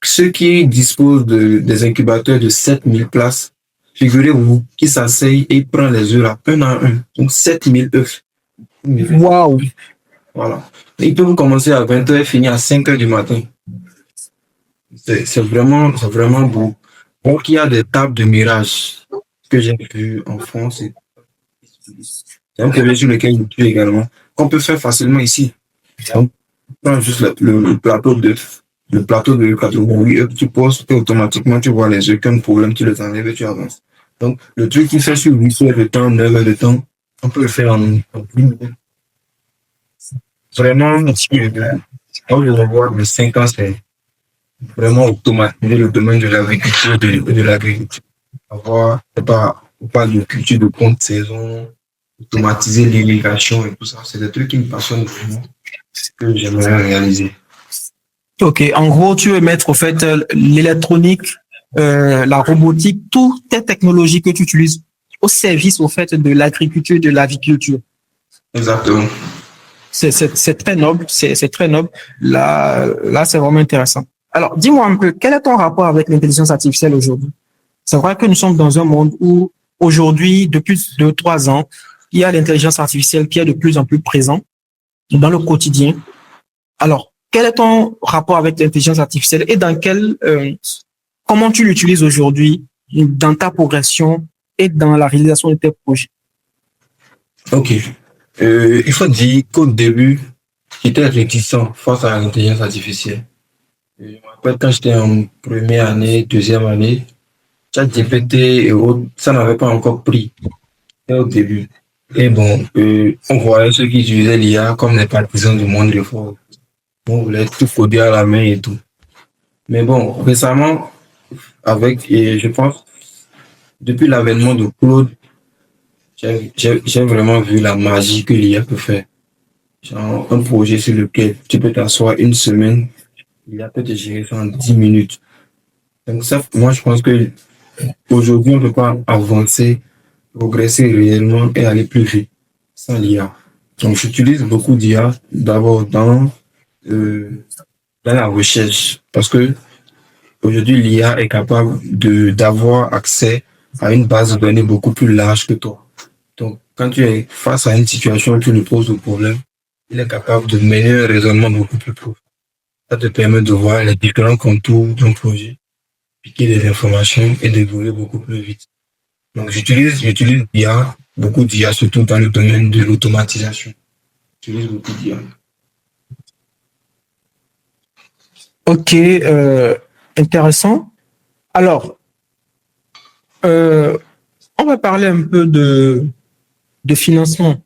[SPEAKER 1] ceux qui disposent des incubateurs de 7000 places, figurez-vous qu'ils s'asseyent et ils prennent les œufs là, un à un. Donc, 7000 œufs.
[SPEAKER 2] Waouh.
[SPEAKER 1] Voilà. Ils peuvent commencer à 20h et finir à 5h du matin. C'est vraiment beau. Donc, il y a des tables de mirage que j'ai vues en France. C'est un projet sur lequel je suis également, qu'on peut faire facilement ici. Donc, on prend juste le plateau le plateau de catégorie œufs, tu poses et automatiquement tu vois les œufs, aucun problème, tu les enlèves et tu avances. Donc, le truc qui fait sur 8 heures de temps, 9 heures de temps, on peut le faire en 10 minutes. Vraiment, si quand je revois de 5 ans, c'est vraiment automatiser le domaine de l'agriculture, de l'agriculture. Avoir, pas de culture de compte saison, automatiser l'irrigation et tout ça. C'est des trucs qui me passionnent vraiment, que j'aimerais réaliser.
[SPEAKER 2] Ok. En gros, tu veux mettre au fait l'électronique, la robotique, toutes les technologies que tu utilises au service au fait de l'agriculture, de l'aviculture.
[SPEAKER 1] Exactement.
[SPEAKER 2] C'est très noble, c'est très noble. Là, c'est vraiment intéressant. Alors, dis-moi un peu, quel est ton rapport avec l'intelligence artificielle aujourd'hui? C'est vrai que nous sommes dans un monde où aujourd'hui, depuis 2, 3 ans, il y a l'intelligence artificielle qui est de plus en plus présente dans le quotidien. Alors, quel est ton rapport avec l'intelligence artificielle et comment tu l'utilises aujourd'hui dans ta progression et dans la réalisation de tes projets?
[SPEAKER 1] Ok. Il faut dire qu'au début, j'étais réticent face à l'intelligence artificielle. Je me rappelle quand j'étais en première année, deuxième année, ChatGPT et autres, ça n'avait pas encore pris. C'était au début. Et bon, on voyait ceux qui utilisaient l'IA comme des partisans du monde de fort. On voulait tout coder à la main et tout. Mais bon, récemment, et je pense, depuis l'avènement de Claude, j'ai vraiment vu la magie que l'IA peut faire. Genre, un projet sur lequel tu peux t'asseoir une semaine, l'IA peut te gérer ça en 10 minutes. Donc ça, moi, je pense que aujourd'hui, on ne peut pas avancer, progresser réellement et aller plus vite sans l'IA. Donc, j'utilise beaucoup d'IA d'abord euh, dans la recherche parce que aujourd'hui, l'IA est capable d'avoir accès à une base de données beaucoup plus large que toi. Donc, quand tu es face à une situation où tu lui poses un problème, il est capable de mener un raisonnement beaucoup plus profond. Ça te permet de voir les différents contours d'un projet, piquer des informations et d'évoluer beaucoup plus vite. Donc, j'utilise l'IA, beaucoup d'IA, surtout dans le domaine de l'automatisation. J'utilise beaucoup d'IA.
[SPEAKER 2] Ok, intéressant. Alors, on va parler un peu de financement.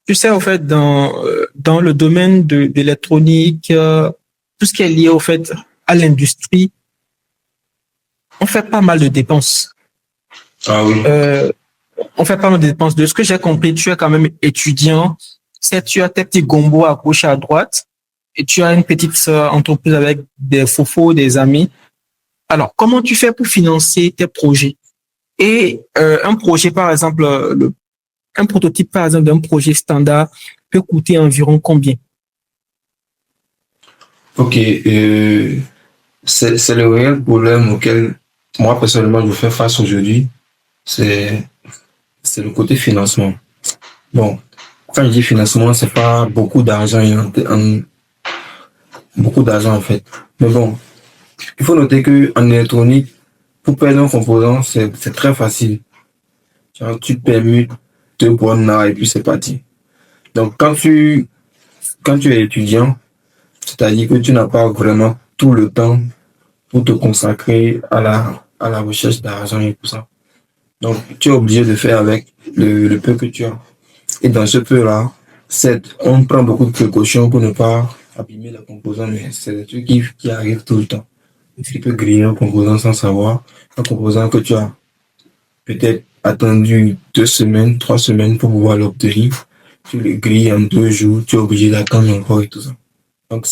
[SPEAKER 2] Tu sais, au fait, dans le domaine de l'électronique, tout ce qui est lié au fait à l'industrie, on fait pas mal de dépenses.
[SPEAKER 1] Ah oui.
[SPEAKER 2] On fait pas mal de dépenses. De ce que j'ai compris, tu es quand même étudiant. C'est, tu as tes petits gombos à gauche et à droite et tu as une petite entreprise avec des fofos, des amis. Alors, comment tu fais pour financer tes projets? Et un projet, par exemple, un prototype, par exemple, d'un projet standard peut coûter environ combien?
[SPEAKER 1] Ok, c'est le réel problème auquel moi personnellement je fais face aujourd'hui, c'est c'est le côté financement. Bon, quand je dis financement, c'est pas beaucoup d'argent, beaucoup d'argent en fait. Mais bon, il faut noter que en électronique, pour perdre un composant, c'est très facile. Genre, tu permutes 2 bornes là et puis c'est parti. Donc quand tu es étudiant, c'est-à-dire que tu n'as pas vraiment tout le temps pour te consacrer à la recherche d'argent et tout ça. Donc, tu es obligé de faire avec le peu que tu as. Et dans ce peu-là, on prend beaucoup de précautions pour ne pas abîmer le composant, mais c'est des trucs qui arrivent tout le temps. Tu peux griller un composant sans savoir, un composant que tu as peut-être attendu 2 semaines, 3 semaines pour pouvoir l'obtenir. Tu le grilles en 2 jours, tu es obligé d'attendre encore et tout ça. Donc,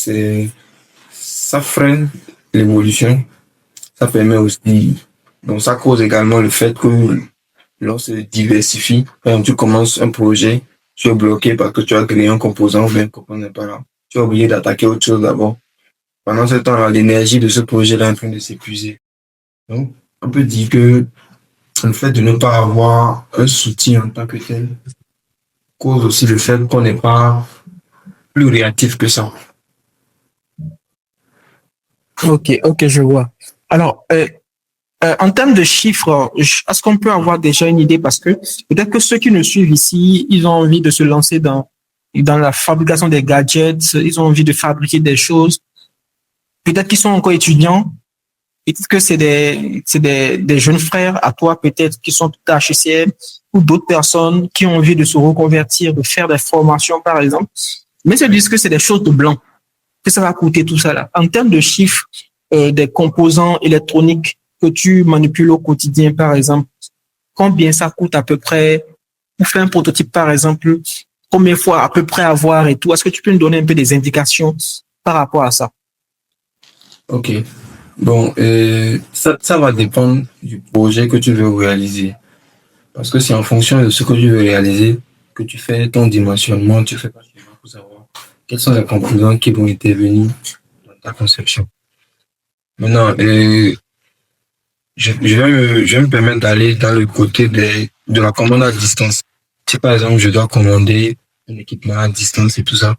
[SPEAKER 1] ça freine l'évolution. Ça permet aussi, donc ça cause également le fait que l'on se diversifie. Par exemple, tu commences un projet, tu es bloqué parce que tu as créé un composant ou bien un composant n'est pas là. Tu es obligé d'attaquer autre chose d'abord. Pendant ce temps-là, l'énergie de ce projet-là est en train de s'épuiser. Donc, on peut dire que le fait de ne pas avoir un soutien en tant que tel cause aussi le fait qu'on n'est pas plus réactif que ça.
[SPEAKER 2] Ok, je vois. Alors, en termes de chiffres, est-ce qu'on peut avoir déjà une idée parce que peut-être que ceux qui nous suivent ici, ils ont envie de se lancer dans la fabrication des gadgets, ils ont envie de fabriquer des choses. Peut-être qu'ils sont encore étudiants, peut-être que c'est des jeunes frères à toi, peut-être qui sont à HECM ou d'autres personnes qui ont envie de se reconvertir, de faire des formations, par exemple, mais se disent que c'est des choses de blanc, que ça va coûter tout ça là. En termes de chiffres, des composants électroniques que tu manipules au quotidien, par exemple, combien ça coûte à peu près pour faire un prototype, par exemple, combien de fois à peu près avoir et tout. Est-ce que tu peux nous donner un peu des indications par rapport à ça?
[SPEAKER 1] Ok. Bon, ça va dépendre du projet que tu veux réaliser. Parce que c'est en fonction de ce que tu veux réaliser que tu fais ton dimensionnement, tu fais pas pour savoir quels sont les composants qui vont intervenir dans ta conception. Maintenant, je vais me permettre d'aller dans le côté de la commande à distance. Si par exemple, je dois commander un équipement à distance et tout ça,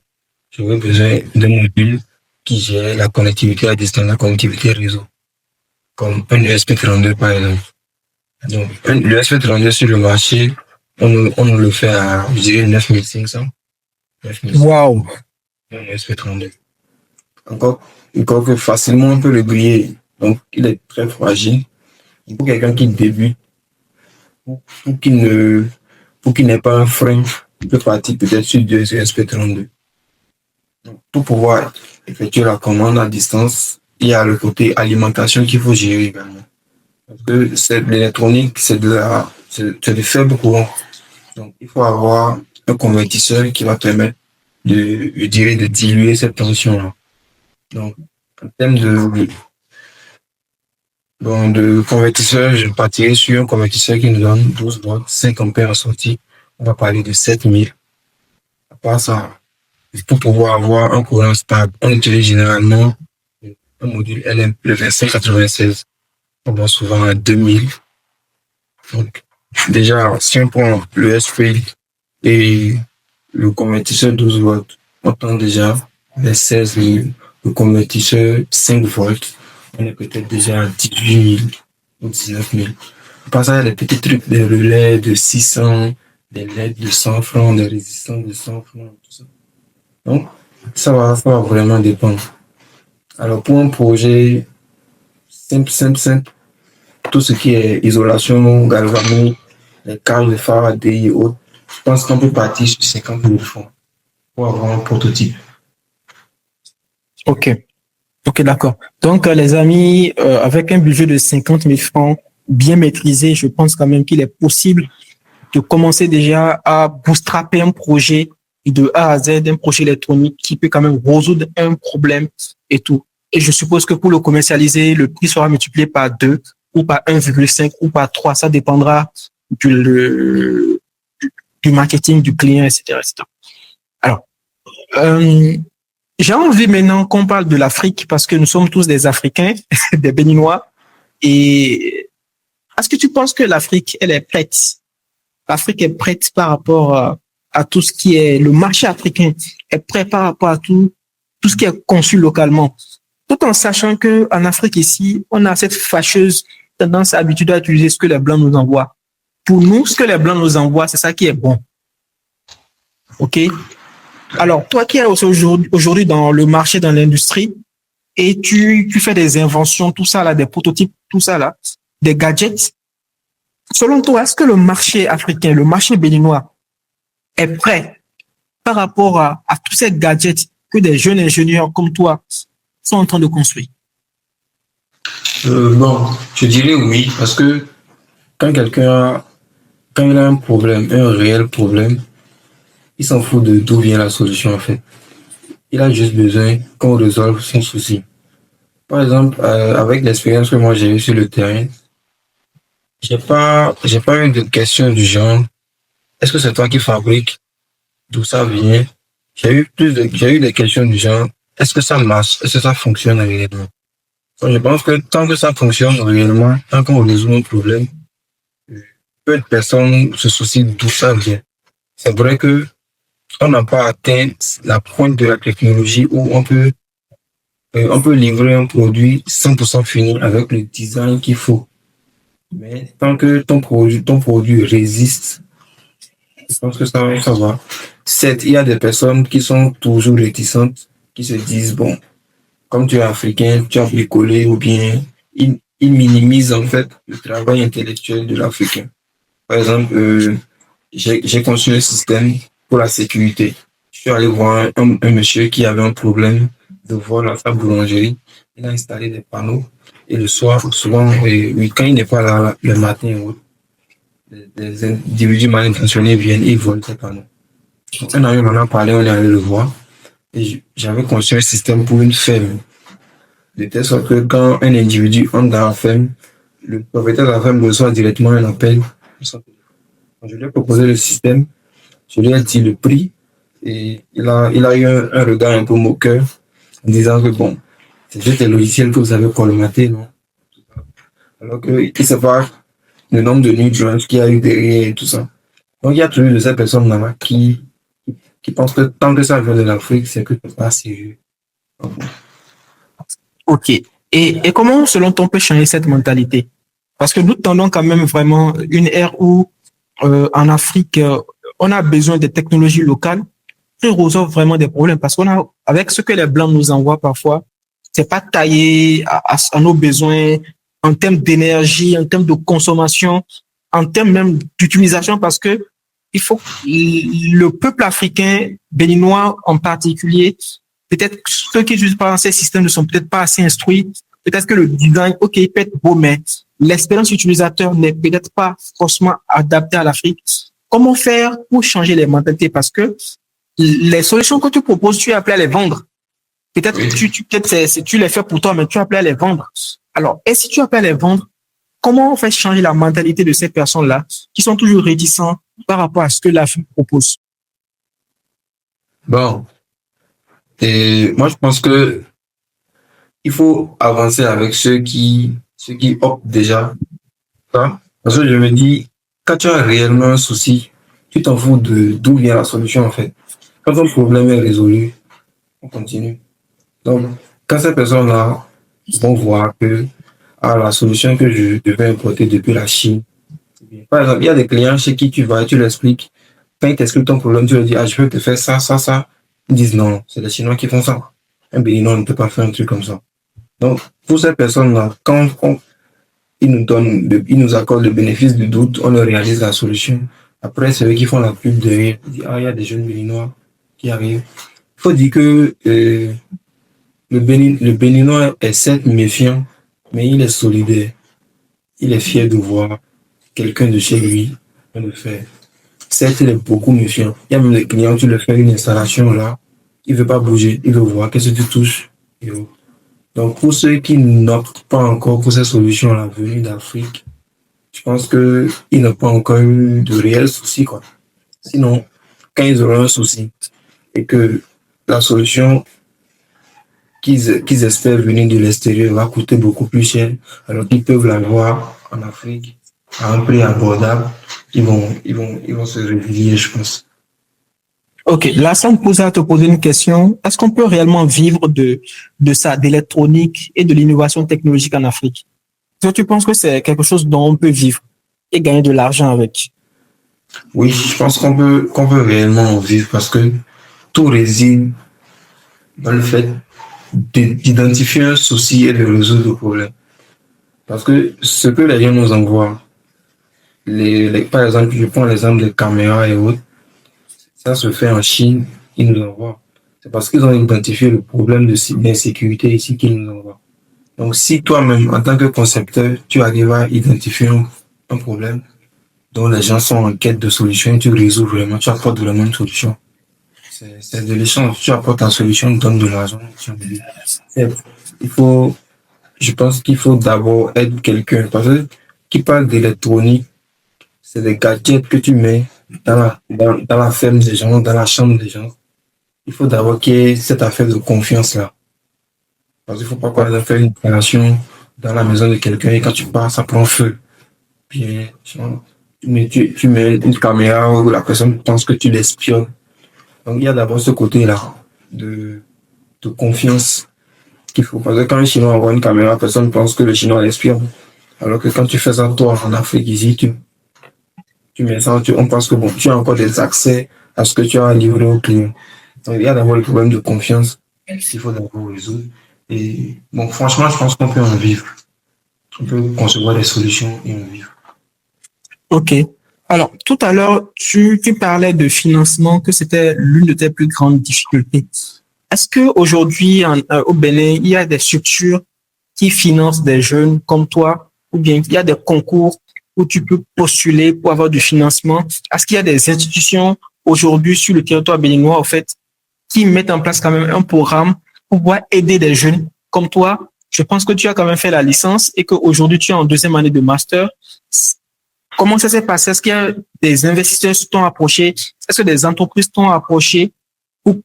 [SPEAKER 1] j'aurais besoin d'un module qui gère la connectivité à distance, la connectivité réseau, comme un ESP32 par exemple. Donc, le ESP32 sur le marché, on nous le fait à, je dirais, 9500. 9500.
[SPEAKER 2] Waouh!
[SPEAKER 1] Un ESP32. Encore que facilement on peut le griller. Donc, il est très fragile. Pour quelqu'un qui débute, pour qu'il n'ait pas un frein, il peut partir peut-être sur 2 ESP32. Donc, pour pouvoir effectuer la commande à distance, il y a le côté alimentation qu'il faut gérer également. Parce que l'électronique, c'est de faible courant. Donc, il faut avoir un convertisseur qui va permettre je dirais, de diluer cette tension-là. Donc, en termes de convertisseur, je partirai sur un convertisseur qui nous donne 12 volts, 5 ampères en sortie. On va parler de 7000. À part ça, pour pouvoir avoir un courant stable, on utilise généralement un module LM, le 2596. On va souvent à 2000. Donc, déjà, si on prend le SP et le convertisseur 12 volts, on tend déjà vers 16 000. Le convertisseur 5 volts, on est peut-être déjà à 18 000 ou 19 000. Par ça, il y a des petits trucs, des relais de 600, des LED de 100 francs, des résistances de 100 francs, tout ça. Donc, ça va vraiment dépendre. Alors, pour un projet simple, tout ce qui est isolation galvanique, les câbles de Faraday et autres, je pense qu'on peut partir sur 50 000 francs pour avoir un prototype.
[SPEAKER 2] Ok, d'accord. Donc, les amis, avec un budget de 50 000 francs bien maîtrisé, je pense quand même qu'il est possible de commencer déjà à bootstrapper un projet de A à Z, un projet électronique qui peut quand même résoudre un problème et tout. Et je suppose que pour le commercialiser, le prix sera multiplié par 2 ou par 1,5 ou par 3. Ça dépendra du marketing du client, etc. Alors, j'ai envie maintenant qu'on parle de l'Afrique parce que nous sommes tous des Africains, des Béninois. Et est-ce que tu penses que l'Afrique, elle est prête? L'Afrique est prête par rapport à tout ce qui est le marché africain, est prêt par rapport à tout ce qui est conçu localement. Tout en sachant que en Afrique ici, on a cette fâcheuse tendance, habitude à utiliser ce que les Blancs nous envoient. Pour nous, ce que les Blancs nous envoient, c'est ça qui est bon. OK? Alors, toi qui es aujourd'hui dans le marché, dans l'industrie, et tu fais des inventions, tout ça là, des prototypes, tout ça là, des gadgets. Selon toi, est-ce que le marché africain, le marché béninois est prêt par rapport à tous ces gadgets que des jeunes ingénieurs comme toi sont en train de construire?
[SPEAKER 1] Bon, je dirais oui, parce que quand il a un problème, un réel problème, il s'en fout de d'où vient la solution en fait. Il a juste besoin qu'on résolve son souci. Par exemple, avec l'expérience que moi j'ai eue sur le terrain, j'ai pas eu de questions du genre, est-ce que c'est toi qui fabriques? D'où ça vient? J'ai eu des questions du genre, est-ce que ça marche? Est-ce que ça fonctionne réellement? Donc, je pense que tant que ça fonctionne réellement, tant qu'on résout un problème, peu de personnes se soucient d'où ça vient. C'est vrai que on n'a pas atteint la pointe de la technologie où on peut livrer un produit 100% fini avec le design qu'il faut. Mais tant que ton produit résiste, je pense que ça va. Certes, il y a des personnes qui sont toujours réticentes, qui se disent, bon, comme tu es africain, tu as bricolé, ou bien ils minimisent en fait le travail intellectuel de l'Africain. Par exemple, j'ai conçu un système pour la sécurité. Je suis allé voir un monsieur qui avait un problème de vol à sa boulangerie. Il a installé des panneaux et le soir, souvent, oui, quand il n'est pas là le matin, des individus mal intentionnés viennent et ils volent ces panneaux. Donc, un ami m'en a parlé, on est allé le voir et j'avais conçu un système pour une ferme. De telle sorte que quand un individu entre dans la ferme, le propriétaire de la ferme reçoit directement un appel. Je lui ai proposé le système, je lui ai dit le prix et il a eu un regard un peu moqueur en disant que bon, c'est juste un logiciel que vous avez colmaté, non? Alors qu'il ne sait pas le nombre de nuits blanches qu'il y a eu derrière et tout ça. Donc il y a toujours de ces personnes-là qui pensent que tant que ça vient de l'Afrique, c'est que c'est pas sérieux. Donc,
[SPEAKER 2] Ok. Et comment, selon toi, on peut changer cette mentalité? Parce que nous tendons quand même vraiment une ère où, en Afrique, on a besoin de technologies locales qui résolvent vraiment des problèmes. Parce qu'on a, avec ce que les Blancs nous envoient parfois, c'est pas taillé à nos besoins en termes d'énergie, en termes de consommation, en termes même d'utilisation, parce que il faut que le peuple africain, béninois en particulier, peut-être ceux qui utilisent par ces systèmes ne sont peut-être pas assez instruits. Peut-être que le design, ok, il peut être beau, mais l'expérience utilisateur n'est peut-être pas forcément adaptée à l'Afrique. Comment faire pour changer les mentalités? Parce que les solutions que tu proposes, tu es appelé à les vendre. Peut-être
[SPEAKER 1] oui.
[SPEAKER 2] peut-être tu les fais pour toi, mais tu es appelé à les vendre. Alors, et si tu es appelé à les vendre, comment on fait changer la mentalité de ces personnes-là qui sont toujours réticents par rapport à ce que l'Afrique propose?
[SPEAKER 1] Bon, et moi je pense que il faut avancer avec ceux qui optent déjà. Ça. Parce que je me dis, quand tu as réellement un souci, tu t'en fous de d'où vient la solution en fait. Quand ton problème est résolu, on continue. Donc, quand ces personnes-là vont voir que la solution que je devais importer depuis la Chine, par exemple, il y a des clients chez qui tu vas et tu leur expliques. Quand ils t'expliquent ton problème, tu leur dis, ah, je peux te faire ça, ça, ça. Ils disent non, c'est les Chinois qui font ça. Un Béninois ne peut pas faire un truc comme ça. Donc, pour ces personnes-là, ils nous ils nous accordent le bénéfice du doute, on leur réalise la solution. Après, c'est eux qui font la pub derrière. Ils disent, ah, il y a des jeunes Béninois qui arrivent. Il faut dire que le Béninois est certes méfiant, mais il est solidaire. Il est fier de voir quelqu'un de chez lui le faire. Certes, il est beaucoup méfiant. Il y a même des clients, tu leur fais une installation là, il veut pas bouger, il veut voir qu'est-ce que tu touches. Donc, pour ceux qui n'optent pas encore pour ces solutions-là venues d'Afrique, je pense que ils n'ont pas encore eu de réels soucis, quoi. Sinon, quand ils auront un souci et que la solution qu'ils espèrent venir de l'extérieur va coûter beaucoup plus cher, alors qu'ils peuvent l'avoir en Afrique à un prix abordable, ils vont se réveiller, je pense.
[SPEAKER 2] Ok, là, ça me pose à te poser une question. Est-ce qu'on peut réellement vivre de ça, d'électronique et de l'innovation technologique en Afrique? Est-ce que tu penses que c'est quelque chose dont on peut vivre et gagner de l'argent avec?
[SPEAKER 1] Oui, je pense qu'on peut réellement en vivre parce que tout réside dans le fait d'identifier un souci et de résoudre le problème. Parce que ce que les gens nous envoient, par exemple, je prends l'exemple des caméras et autres, ça se fait en Chine, ils nous envoient. C'est parce qu'ils ont identifié le problème d'insécurité ici qu'ils nous envoient. Donc, si toi-même, en tant que concepteur, tu arrives à identifier un problème dont les gens sont en quête de solution, tu résous vraiment, tu apportes vraiment une solution. C'est de l'échange. Tu apportes ta solution, tu donnes de l'argent. Il faut, je pense qu'il faut d'abord être quelqu'un. Parce que qui parle d'électronique, c'est des gadgets que tu mets dans la ferme des gens, dans la chambre des gens. Il faut d'abord qu'il y ait cette affaire de confiance-là. Parce qu'il ne faut pas qu'on faire une installation dans la maison de quelqu'un et quand tu pars, ça prend feu. Puis, tu mets une caméra où la personne pense que tu l'espionnes. Donc, il y a d'abord ce côté-là de confiance qu'il faut. Parce que quand un Chinois envoie une caméra, personne pense que le Chinois l'espionne. Alors que quand tu fais ça, toi, en Afrique, ici, tu mets ça, on pense que bon, tu as encore des accès à ce que tu as livré au client. Donc, il y a d'abord le problème de confiance qu'il faut d'abord résoudre. Et bon, franchement, je pense qu'on peut en vivre. On peut concevoir des solutions et en vivre.
[SPEAKER 2] Ok. Alors, tout à l'heure, tu parlais de financement, que c'était l'une de tes plus grandes difficultés. Est-ce que aujourd'hui au Bénin, il y a des structures qui financent des jeunes comme toi, ou bien il y a des concours où tu peux postuler pour avoir du financement? Est-ce qu'il y a des institutions aujourd'hui sur le territoire béninois, en fait, qui mettent en place quand même un programme pour pouvoir aider des jeunes comme toi? Je pense que tu as quand même fait la licence et qu'aujourd'hui tu es en deuxième année de master. Comment ça s'est passé? Est-ce qu'il y a des investisseurs qui t'ont approché? Est-ce que des entreprises t'ont approché?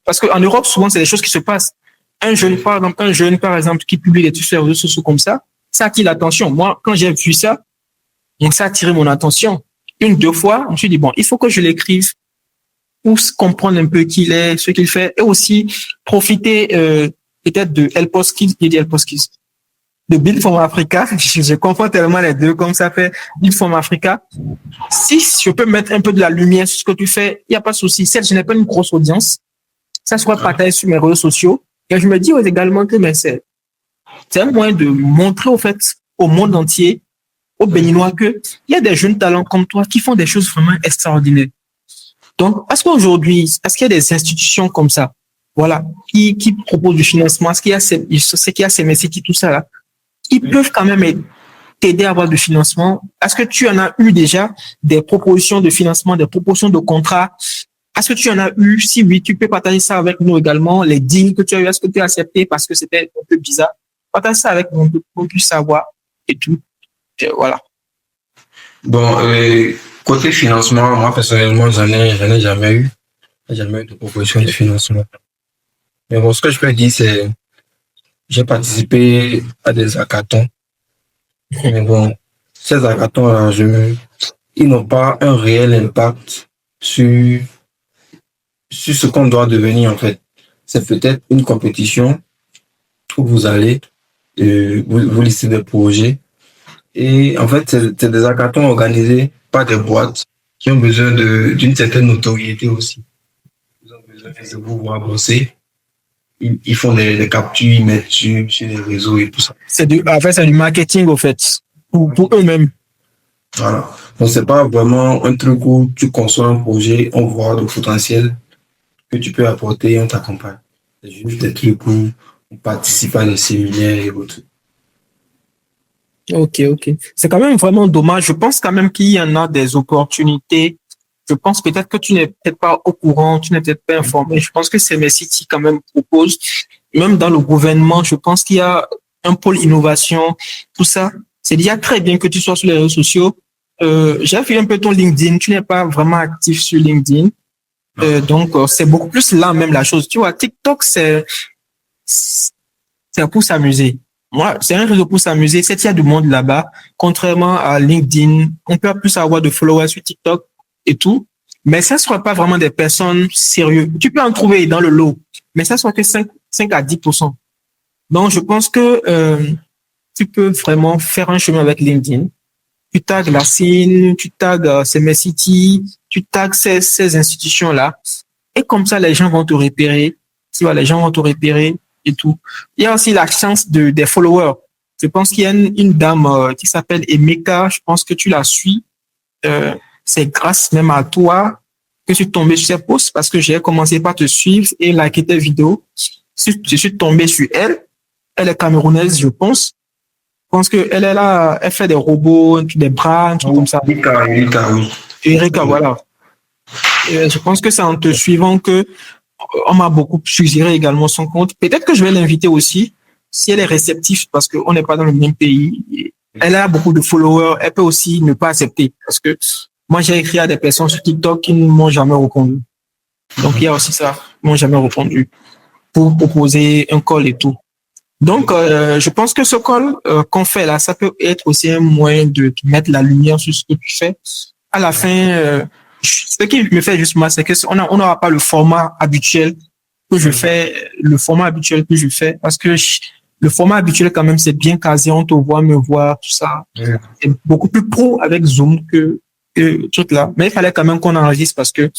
[SPEAKER 2] Parce qu'en Europe, souvent, c'est des choses qui se passent. Un jeune, par exemple, qui publie des trucs sur les réseaux sociaux comme ça attire l'attention. Moi, quand j'ai vu ça, donc ça a attiré mon attention. Une, deux fois, je me suis dit, bon, il faut que je l'écrive pour comprendre un peu qui il est, ce qu'il fait, et aussi profiter peut-être de Helpos Skills, de Build from Africa. Je comprends tellement les deux, comme ça fait Build from Africa. Si je peux mettre un peu de la lumière sur ce que tu fais, il n'y a pas de souci. Certes, je n'ai pas une grosse audience, ça sera partagé sur mes réseaux sociaux. Et je me dis également que c'est un moyen de montrer au fait au monde entier, aux Béninois, qu'il y a des jeunes talents comme toi qui font des choses vraiment extraordinaires. Donc, est-ce qu'aujourd'hui, est-ce qu'il y a des institutions comme ça, voilà, qui proposent du financement? Est-ce qu'il y a ces messieurs, tout ça là, qui peuvent quand même t'aider à avoir du financement? Est-ce que tu en as eu déjà des propositions de financement, des propositions de contrats? Est-ce que tu en as eu? Si oui, tu peux partager ça avec nous également. Les deals que tu as eu, est-ce que tu as accepté parce que c'était un peu bizarre? Partage ça avec nous pour qu'on puisse savoir et tout. Et voilà.
[SPEAKER 1] Bon, côté financement, moi personnellement, j'en ai jamais eu. J'ai jamais eu de proposition de financement. Mais bon, ce que je peux dire, c'est j'ai participé à des hackathons. Mais bon, ces hackathons-là, ils n'ont pas un réel impact sur ce qu'on doit devenir, en fait. C'est peut-être une compétition où vous allez, vous listez des projets. Et en fait, c'est des hackathons organisés par des boîtes qui ont besoin d'une certaine notoriété aussi. Ils ont besoin de vous voir bosser. Ils font des captures, ils mettent sur les réseaux et tout ça.
[SPEAKER 2] C'est du marketing, au fait, pour eux-mêmes.
[SPEAKER 1] Voilà. Donc, c'est pas vraiment un truc où tu conçois un projet, on voit le potentiel que tu peux apporter et on t'accompagne. C'est juste des trucs où on participe à des séminaires et autres.
[SPEAKER 2] Ok. C'est quand même vraiment dommage. Je pense quand même qu'il y en a des opportunités. Je pense peut-être que tu n'es peut-être pas au courant, tu n'es peut-être pas informé. Je pense que ces messieurs quand même proposent, même dans le gouvernement, je pense qu'il y a un pôle innovation, tout ça. C'est déjà très bien que tu sois sur les réseaux sociaux. J'ai vu un peu ton LinkedIn. Tu n'es pas vraiment actif sur LinkedIn. Donc, c'est beaucoup plus là même la chose. Tu vois, TikTok, c'est pour s'amuser. Moi, c'est un réseau pour s'amuser. C'est qu'il y a du monde là-bas. Contrairement à LinkedIn, on peut plus avoir de followers sur TikTok et tout. Mais ça ne sera pas vraiment des personnes sérieuses. Tu peux en trouver dans le lot, mais ça ne sera que 5 à 10%. Donc, je pense que tu peux vraiment faire un chemin avec LinkedIn. Tu tags la CIN, tu tags CMS-City, tu tags ces institutions-là. Et comme ça, les gens vont te repérer. Tu vois, les gens vont te repérer et tout. Il y a aussi la chance des followers. Je pense qu'il y a une dame qui s'appelle Emeka. Je pense que tu la suis. C'est grâce même à toi que je suis tombé sur ses posts parce que j'ai commencé par te suivre et liker tes vidéos. Je suis tombé sur elle. Elle est camerounaise, je pense. Je pense qu'elle est là, elle fait des robots, des bras, un truc comme ça. Erika, voilà. Et je pense que c'est en te suivant que on m'a beaucoup suggéré également son compte. Peut-être que je vais l'inviter aussi. si elle est réceptive, parce qu'on n'est pas dans le même pays, elle a beaucoup de followers, elle peut aussi ne pas accepter. Parce que moi, j'ai écrit à des personnes sur TikTok qui ne m'ont jamais répondu. Donc, il y a aussi ça, ils m'ont jamais répondu pour proposer un call et tout. Donc, je pense que ce call qu'on fait là, ça peut être aussi un moyen de mettre la lumière sur ce que tu fais. À la fin, ce qui me fait juste mal, c'est que on n'aura pas le format habituel que je fais, le format habituel que je fais, parce que le format habituel quand même, c'est bien casé, on te voit, me voir, tout ça. C'est beaucoup plus pro avec Zoom que tout là. Mais il fallait quand même qu'on enregistre parce que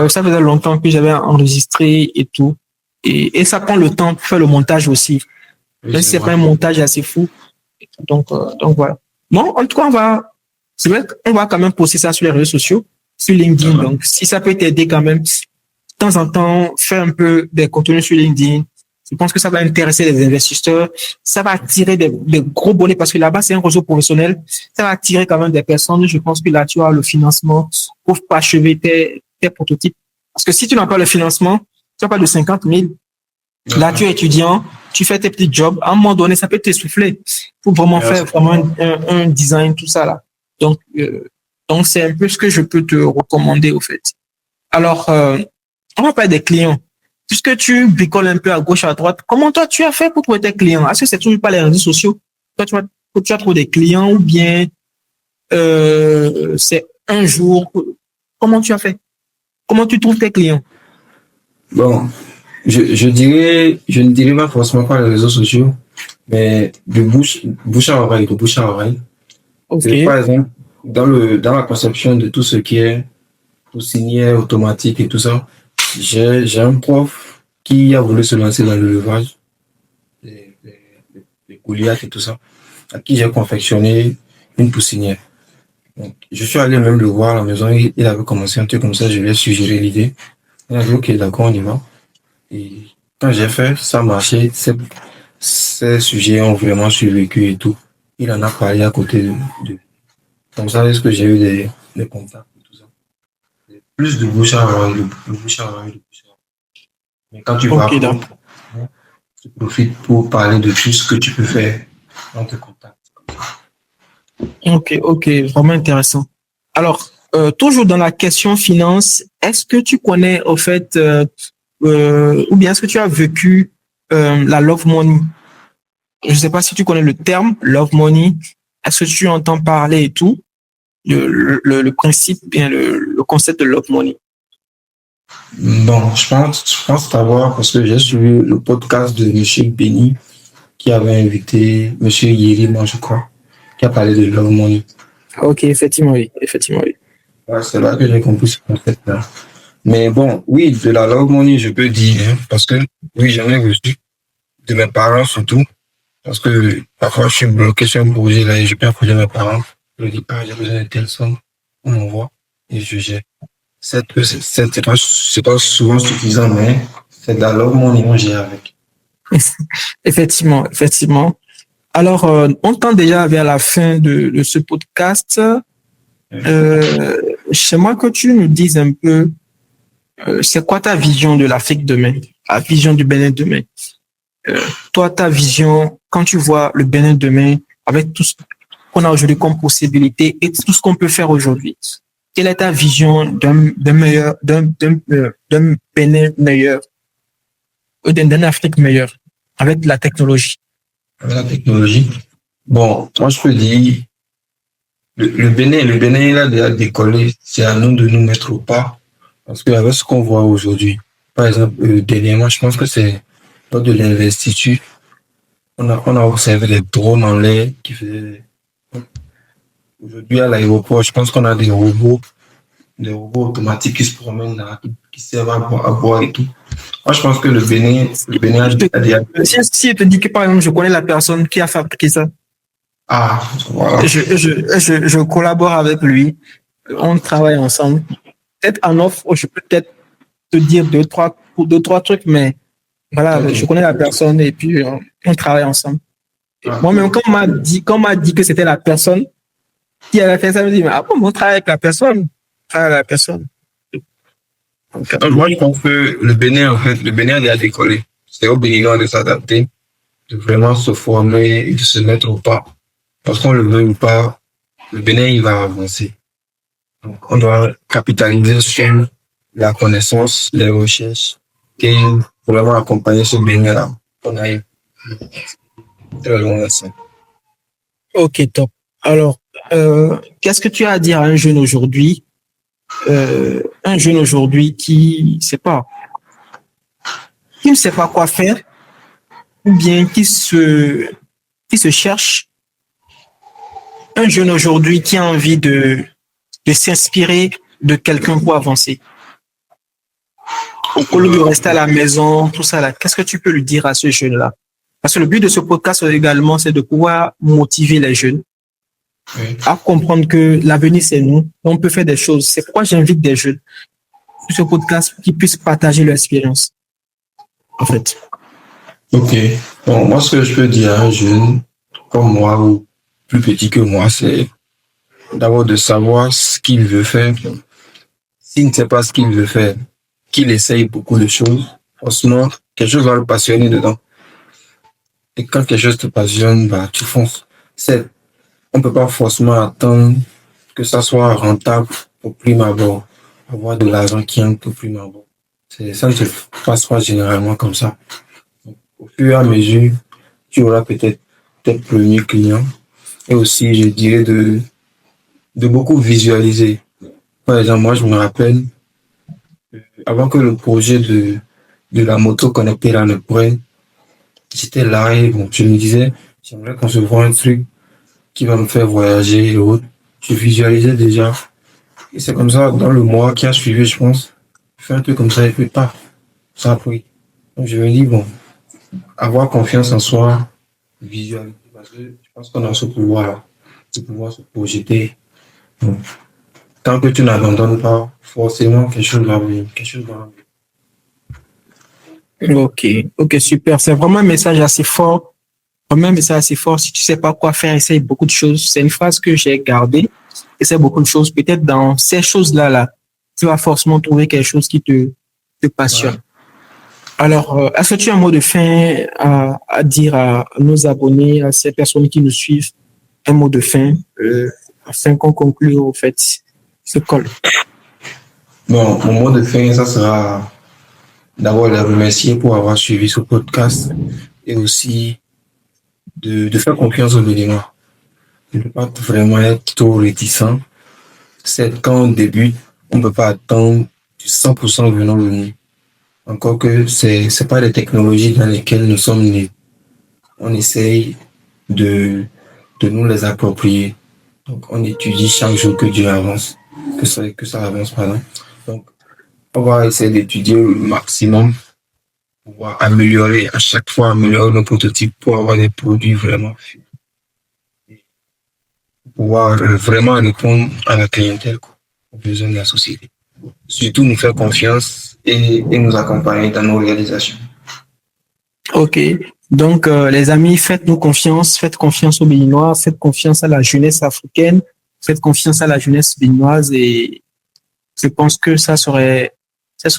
[SPEAKER 2] ça faisait longtemps que j'avais enregistré et tout. Et ça prend le temps pour faire le montage aussi. Même si c'est pas un montage assez fou. Donc voilà. Bon, en tout cas, c'est vrai qu'on va quand même poster ça sur les réseaux sociaux, sur LinkedIn. Donc, si ça peut t'aider quand même, de temps en temps, faire un peu des contenus sur LinkedIn. Je pense que ça va intéresser les investisseurs. Ça va attirer des gros bonnets parce que là-bas, c'est un réseau professionnel. Ça va attirer quand même des personnes. Je pense que là, tu as le financement pour achever tes prototypes. Parce que si tu n'as pas le financement, tu n'as pas de 50 000. Là, tu es étudiant, tu fais tes petits jobs. À un moment donné, ça peut t'essouffler pour vraiment faire vraiment un design, tout ça là. Donc, c'est un peu ce que je peux te recommander au fait. Alors, on va parler des clients. Puisque tu bricoles un peu à gauche, à droite, comment toi tu as fait pour trouver tes clients? Est-ce que c'est toujours pas les réseaux sociaux? Toi, tu as trouvé des clients ou bien c'est un jour? Comment tu as fait? Comment tu trouves tes clients?
[SPEAKER 1] Bon, je ne dirais pas forcément par les réseaux sociaux, mais de bouche à oreille, de bouche à oreille.
[SPEAKER 2] Ok.
[SPEAKER 1] Et par exemple, dans la conception de tout ce qui est poussinière automatique et tout ça, j'ai un prof qui a voulu se lancer dans le levage des Goliath et tout ça, à qui j'ai confectionné une poussinière. Donc, je suis allé même le voir à la maison, il avait commencé un truc comme ça, je lui ai suggéré l'idée. Il a dit, ok, d'accord, on y va. Et quand j'ai fait, ça marchait, ces sujets ont vraiment survécu et tout. Il en a parlé à côté de. Comme ça, est-ce que j'ai eu des contacts et tout ça. Plus de bouche à oreille, de bouche à oreille, de bouche à oreille. Mais quand tu vas tu profites pour parler de tout ce que tu peux faire dans tes contacts.
[SPEAKER 2] Ok, vraiment intéressant. Alors, toujours dans la question finance, est-ce que tu connais au fait, ou bien est-ce que tu as vécu la love money? Je ne sais pas si tu connais le terme love money. Est-ce que tu entends parler et tout? Le principe, bien le concept de love money.
[SPEAKER 1] Non, je pense savoir parce que j'ai suivi le podcast de M. Benny qui avait invité M. Yerima, je crois, qui a parlé de love money.
[SPEAKER 2] Ok, effectivement, oui.
[SPEAKER 1] Ouais, c'est là que j'ai compris ce concept-là. Mais bon, oui, de la love money, je peux dire, hein, parce que oui, j'en ai reçu de mes parents surtout, parce que parfois je suis bloqué sur un projet là et je peux appeler mes parents. Je dis, ah, j'ai besoin de telle somme, on m'envoie et je gère. C'est pas souvent suffisant, mais c'est de la love money, on gère avec.
[SPEAKER 2] Effectivement. Alors, on tend déjà vers la fin de ce podcast. J'aimerais que tu nous dises un peu, c'est quoi ta vision de l'Afrique demain, la vision du Bénin demain? Toi, ta vision, quand tu vois le Bénin demain, avec tout ce qu'on a aujourd'hui comme possibilité et tout ce qu'on peut faire aujourd'hui, quelle est ta vision d'un Bénin meilleur, ou d'un Afrique meilleure, avec la technologie?
[SPEAKER 1] Avec la technologie. Bon, moi je peux dire, le Bénin, il a déjà décollé. C'est à nous de nous mettre au pas. Parce qu'avec ce qu'on voit aujourd'hui, par exemple, dernièrement, je pense que c'est lors de l'investiture, on a observé les drones en l'air qui faisaient. Aujourd'hui, à l'aéroport, je pense qu'on a des robots automatiques qui se promènent là, qui servent à boire et tout. Moi, je pense que le Bénin a déjà.
[SPEAKER 2] Si je te dis que, par exemple, je connais la personne qui a fabriqué ça,
[SPEAKER 1] Ah, voilà.
[SPEAKER 2] je collabore avec lui, on travaille ensemble. Peut-être en offre, je peux peut-être te dire deux, trois trucs, mais voilà,
[SPEAKER 1] Okay.
[SPEAKER 2] je connais la personne et puis on travaille ensemble.
[SPEAKER 1] Ah.
[SPEAKER 2] Moi-même, quand on m'a dit que c'était la personne qui avait fait ça, je me dis, mais après, on travaille avec la personne.
[SPEAKER 1] Donc, moi, je pense que le Bénin a déjà décollé. C'est au Béninois de s'adapter de vraiment se former et de se mettre au pas. Parce qu'on le veut ou pas, le Bénin, il va avancer. Donc, on doit capitaliser sur la connaissance, les recherches et vraiment accompagner ce Bénin-là. On a très loin de ça.
[SPEAKER 2] Ok, top. Alors, qu'est-ce que tu as à dire à un jeune aujourd'hui qui ne sait pas quoi faire, ou bien qui se cherche, un jeune aujourd'hui qui a envie de s'inspirer de quelqu'un pour avancer. Au lieu de rester à la maison, tout ça là, qu'est-ce que tu peux lui dire à ce jeune-là? Parce que le but de ce podcast également, c'est de pouvoir motiver les jeunes à comprendre que l'avenir, c'est nous. On peut faire des choses. C'est pourquoi j'invite des jeunes sur ce podcast qui puissent partager leur expérience. En fait.
[SPEAKER 1] Ok. Bon, moi, ce que je peux dire à un jeune comme moi ou plus petit que moi, c'est d'abord de savoir ce qu'il veut faire. S'il ne sait pas ce qu'il veut faire, qu'il essaye beaucoup de choses, franchement, quelque chose va le passionner dedans. Et quand quelque chose te passionne, bah, tu fonces. On peut pas forcément attendre que ça soit rentable au prime abord, avoir de l'argent qui entre au prime abord. Ça ne se passe pas généralement comme ça. Donc, au fur et à mesure, tu auras peut-être tes premiers clients. Et aussi, je dirais de beaucoup visualiser. Par exemple, moi, je me rappelle, avant que le projet de la moto connectée là ne prenne, j'étais là et bon, je me disais, j'aimerais concevoir un truc qui va me faire voyager et autres. Je visualisais déjà. Et c'est comme ça, dans le mois qui a suivi, je pense, je fais un truc comme ça et puis pas. Ça a pris. Donc je me dis, bon, avoir confiance en soi, visualiser, parce que je pense qu'on a ce pouvoir-là, de pouvoir se projeter. Donc, tant que tu n'abandonnes pas, forcément, quelque chose va venir. Quelque chose va venir.
[SPEAKER 2] Ok, super. C'est vraiment un message assez fort. Vraiment un message assez fort. Si tu sais pas quoi faire, essaye beaucoup de choses. C'est une phrase que j'ai gardée. Essaye beaucoup de choses. Peut-être dans ces choses-là, tu vas forcément trouver quelque chose qui te passionne. Ouais. Alors, est-ce que tu as un mot de fin à dire à nos abonnés, à ces personnes qui nous suivent, un mot de fin, afin qu'on conclue, en fait, ce call?
[SPEAKER 1] Bon, mon mot de fin, ça sera d'abord les remercier pour avoir suivi ce podcast et aussi de faire confiance aux Béninois. De ne pas vraiment être trop réticent. C'est quand on débute, on ne peut pas attendre du 100% venant de nous. Encore que c'est pas les technologies dans lesquelles nous sommes nés. On essaye de nous les approprier. Donc, on étudie chaque jour que Dieu avance, que ça avance, pardon. Donc, on va essayer d'étudier au maximum pour pouvoir améliorer nos prototypes pour avoir des produits vraiment pouvoir vraiment répondre à la clientèle, aux besoins de la société. Surtout nous faire confiance et nous accompagner dans nos réalisations.
[SPEAKER 2] Ok. Donc, les amis, faites confiance aux Béninois, faites confiance à la jeunesse africaine, faites confiance à la jeunesse béninoise et je pense que ça serait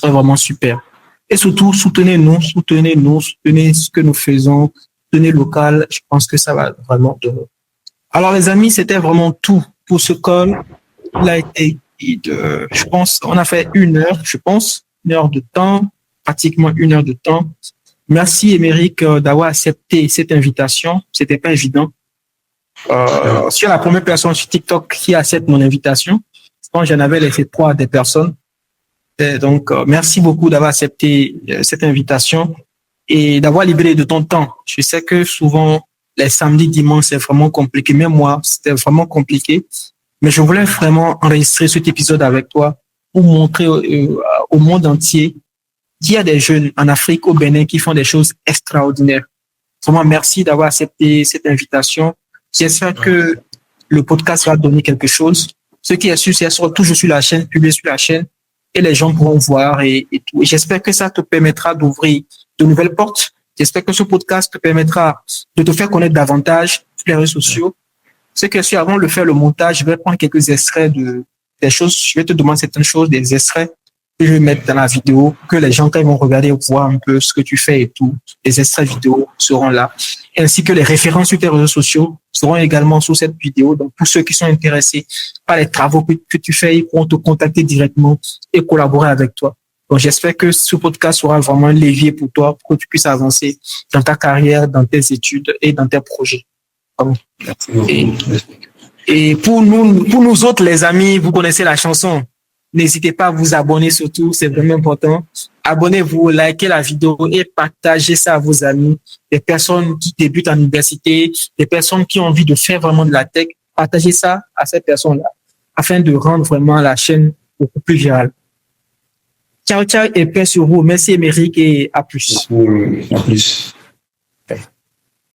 [SPEAKER 2] vraiment super. Et surtout, soutenez-nous, soutenez ce que nous faisons, soutenez local. Je pense que ça va vraiment donner. Alors, les amis, c'était vraiment tout pour ce call. Il a été, je pense, on a fait 1 heure, une heure de temps, pratiquement 1 heure de temps. Merci, Émeric, d'avoir accepté cette invitation. C'était pas évident. Je suis la première personne sur TikTok qui accepte mon invitation. Je pense que j'en avais laissé 3 à des personnes. Et donc, merci beaucoup d'avoir accepté cette invitation et d'avoir libéré de ton temps. Je sais que souvent, les samedis, dimanches, c'est vraiment compliqué. Même moi, c'était vraiment compliqué. Mais je voulais vraiment enregistrer cet épisode avec toi pour montrer au monde entier qu'il y a des jeunes en Afrique, au Bénin, qui font des choses extraordinaires. Vraiment, merci d'avoir accepté cette invitation. J'espère que le podcast va donner quelque chose. Ce qui est sûr, c'est être toujours sur la chaîne, publié sur la chaîne, et les gens pourront voir et tout. Et j'espère que ça te permettra d'ouvrir de nouvelles portes. J'espère que ce podcast te permettra de te faire connaître davantage sur les réseaux sociaux. Ce que si avant de faire le montage, je vais prendre quelques extraits des choses. Je vais te demander certaines choses, des extraits que je vais mettre dans la vidéo, que les gens, quand ils vont regarder, voir un peu ce que tu fais et tout, les extraits vidéo seront là, ainsi que les références sur tes réseaux sociaux seront également sous cette vidéo. Donc, pour ceux qui sont intéressés par les travaux que tu fais, ils pourront te contacter directement et collaborer avec toi. Donc, j'espère que ce podcast sera vraiment un levier pour toi, pour que tu puisses avancer dans ta carrière, dans tes études et dans tes projets.
[SPEAKER 1] Merci beaucoup.
[SPEAKER 2] Et pour nous autres, les amis, vous connaissez la chanson. N'hésitez pas à vous abonner surtout, c'est vraiment important. Abonnez-vous, likez la vidéo et partagez ça à vos amis. Des personnes qui débutent en université, des personnes qui ont envie de faire vraiment de la tech. Partagez ça à ces personnes-là afin de rendre vraiment la chaîne beaucoup plus virale. Ciao, ciao et paix sur vous. Merci Émeric et à plus.
[SPEAKER 1] À plus.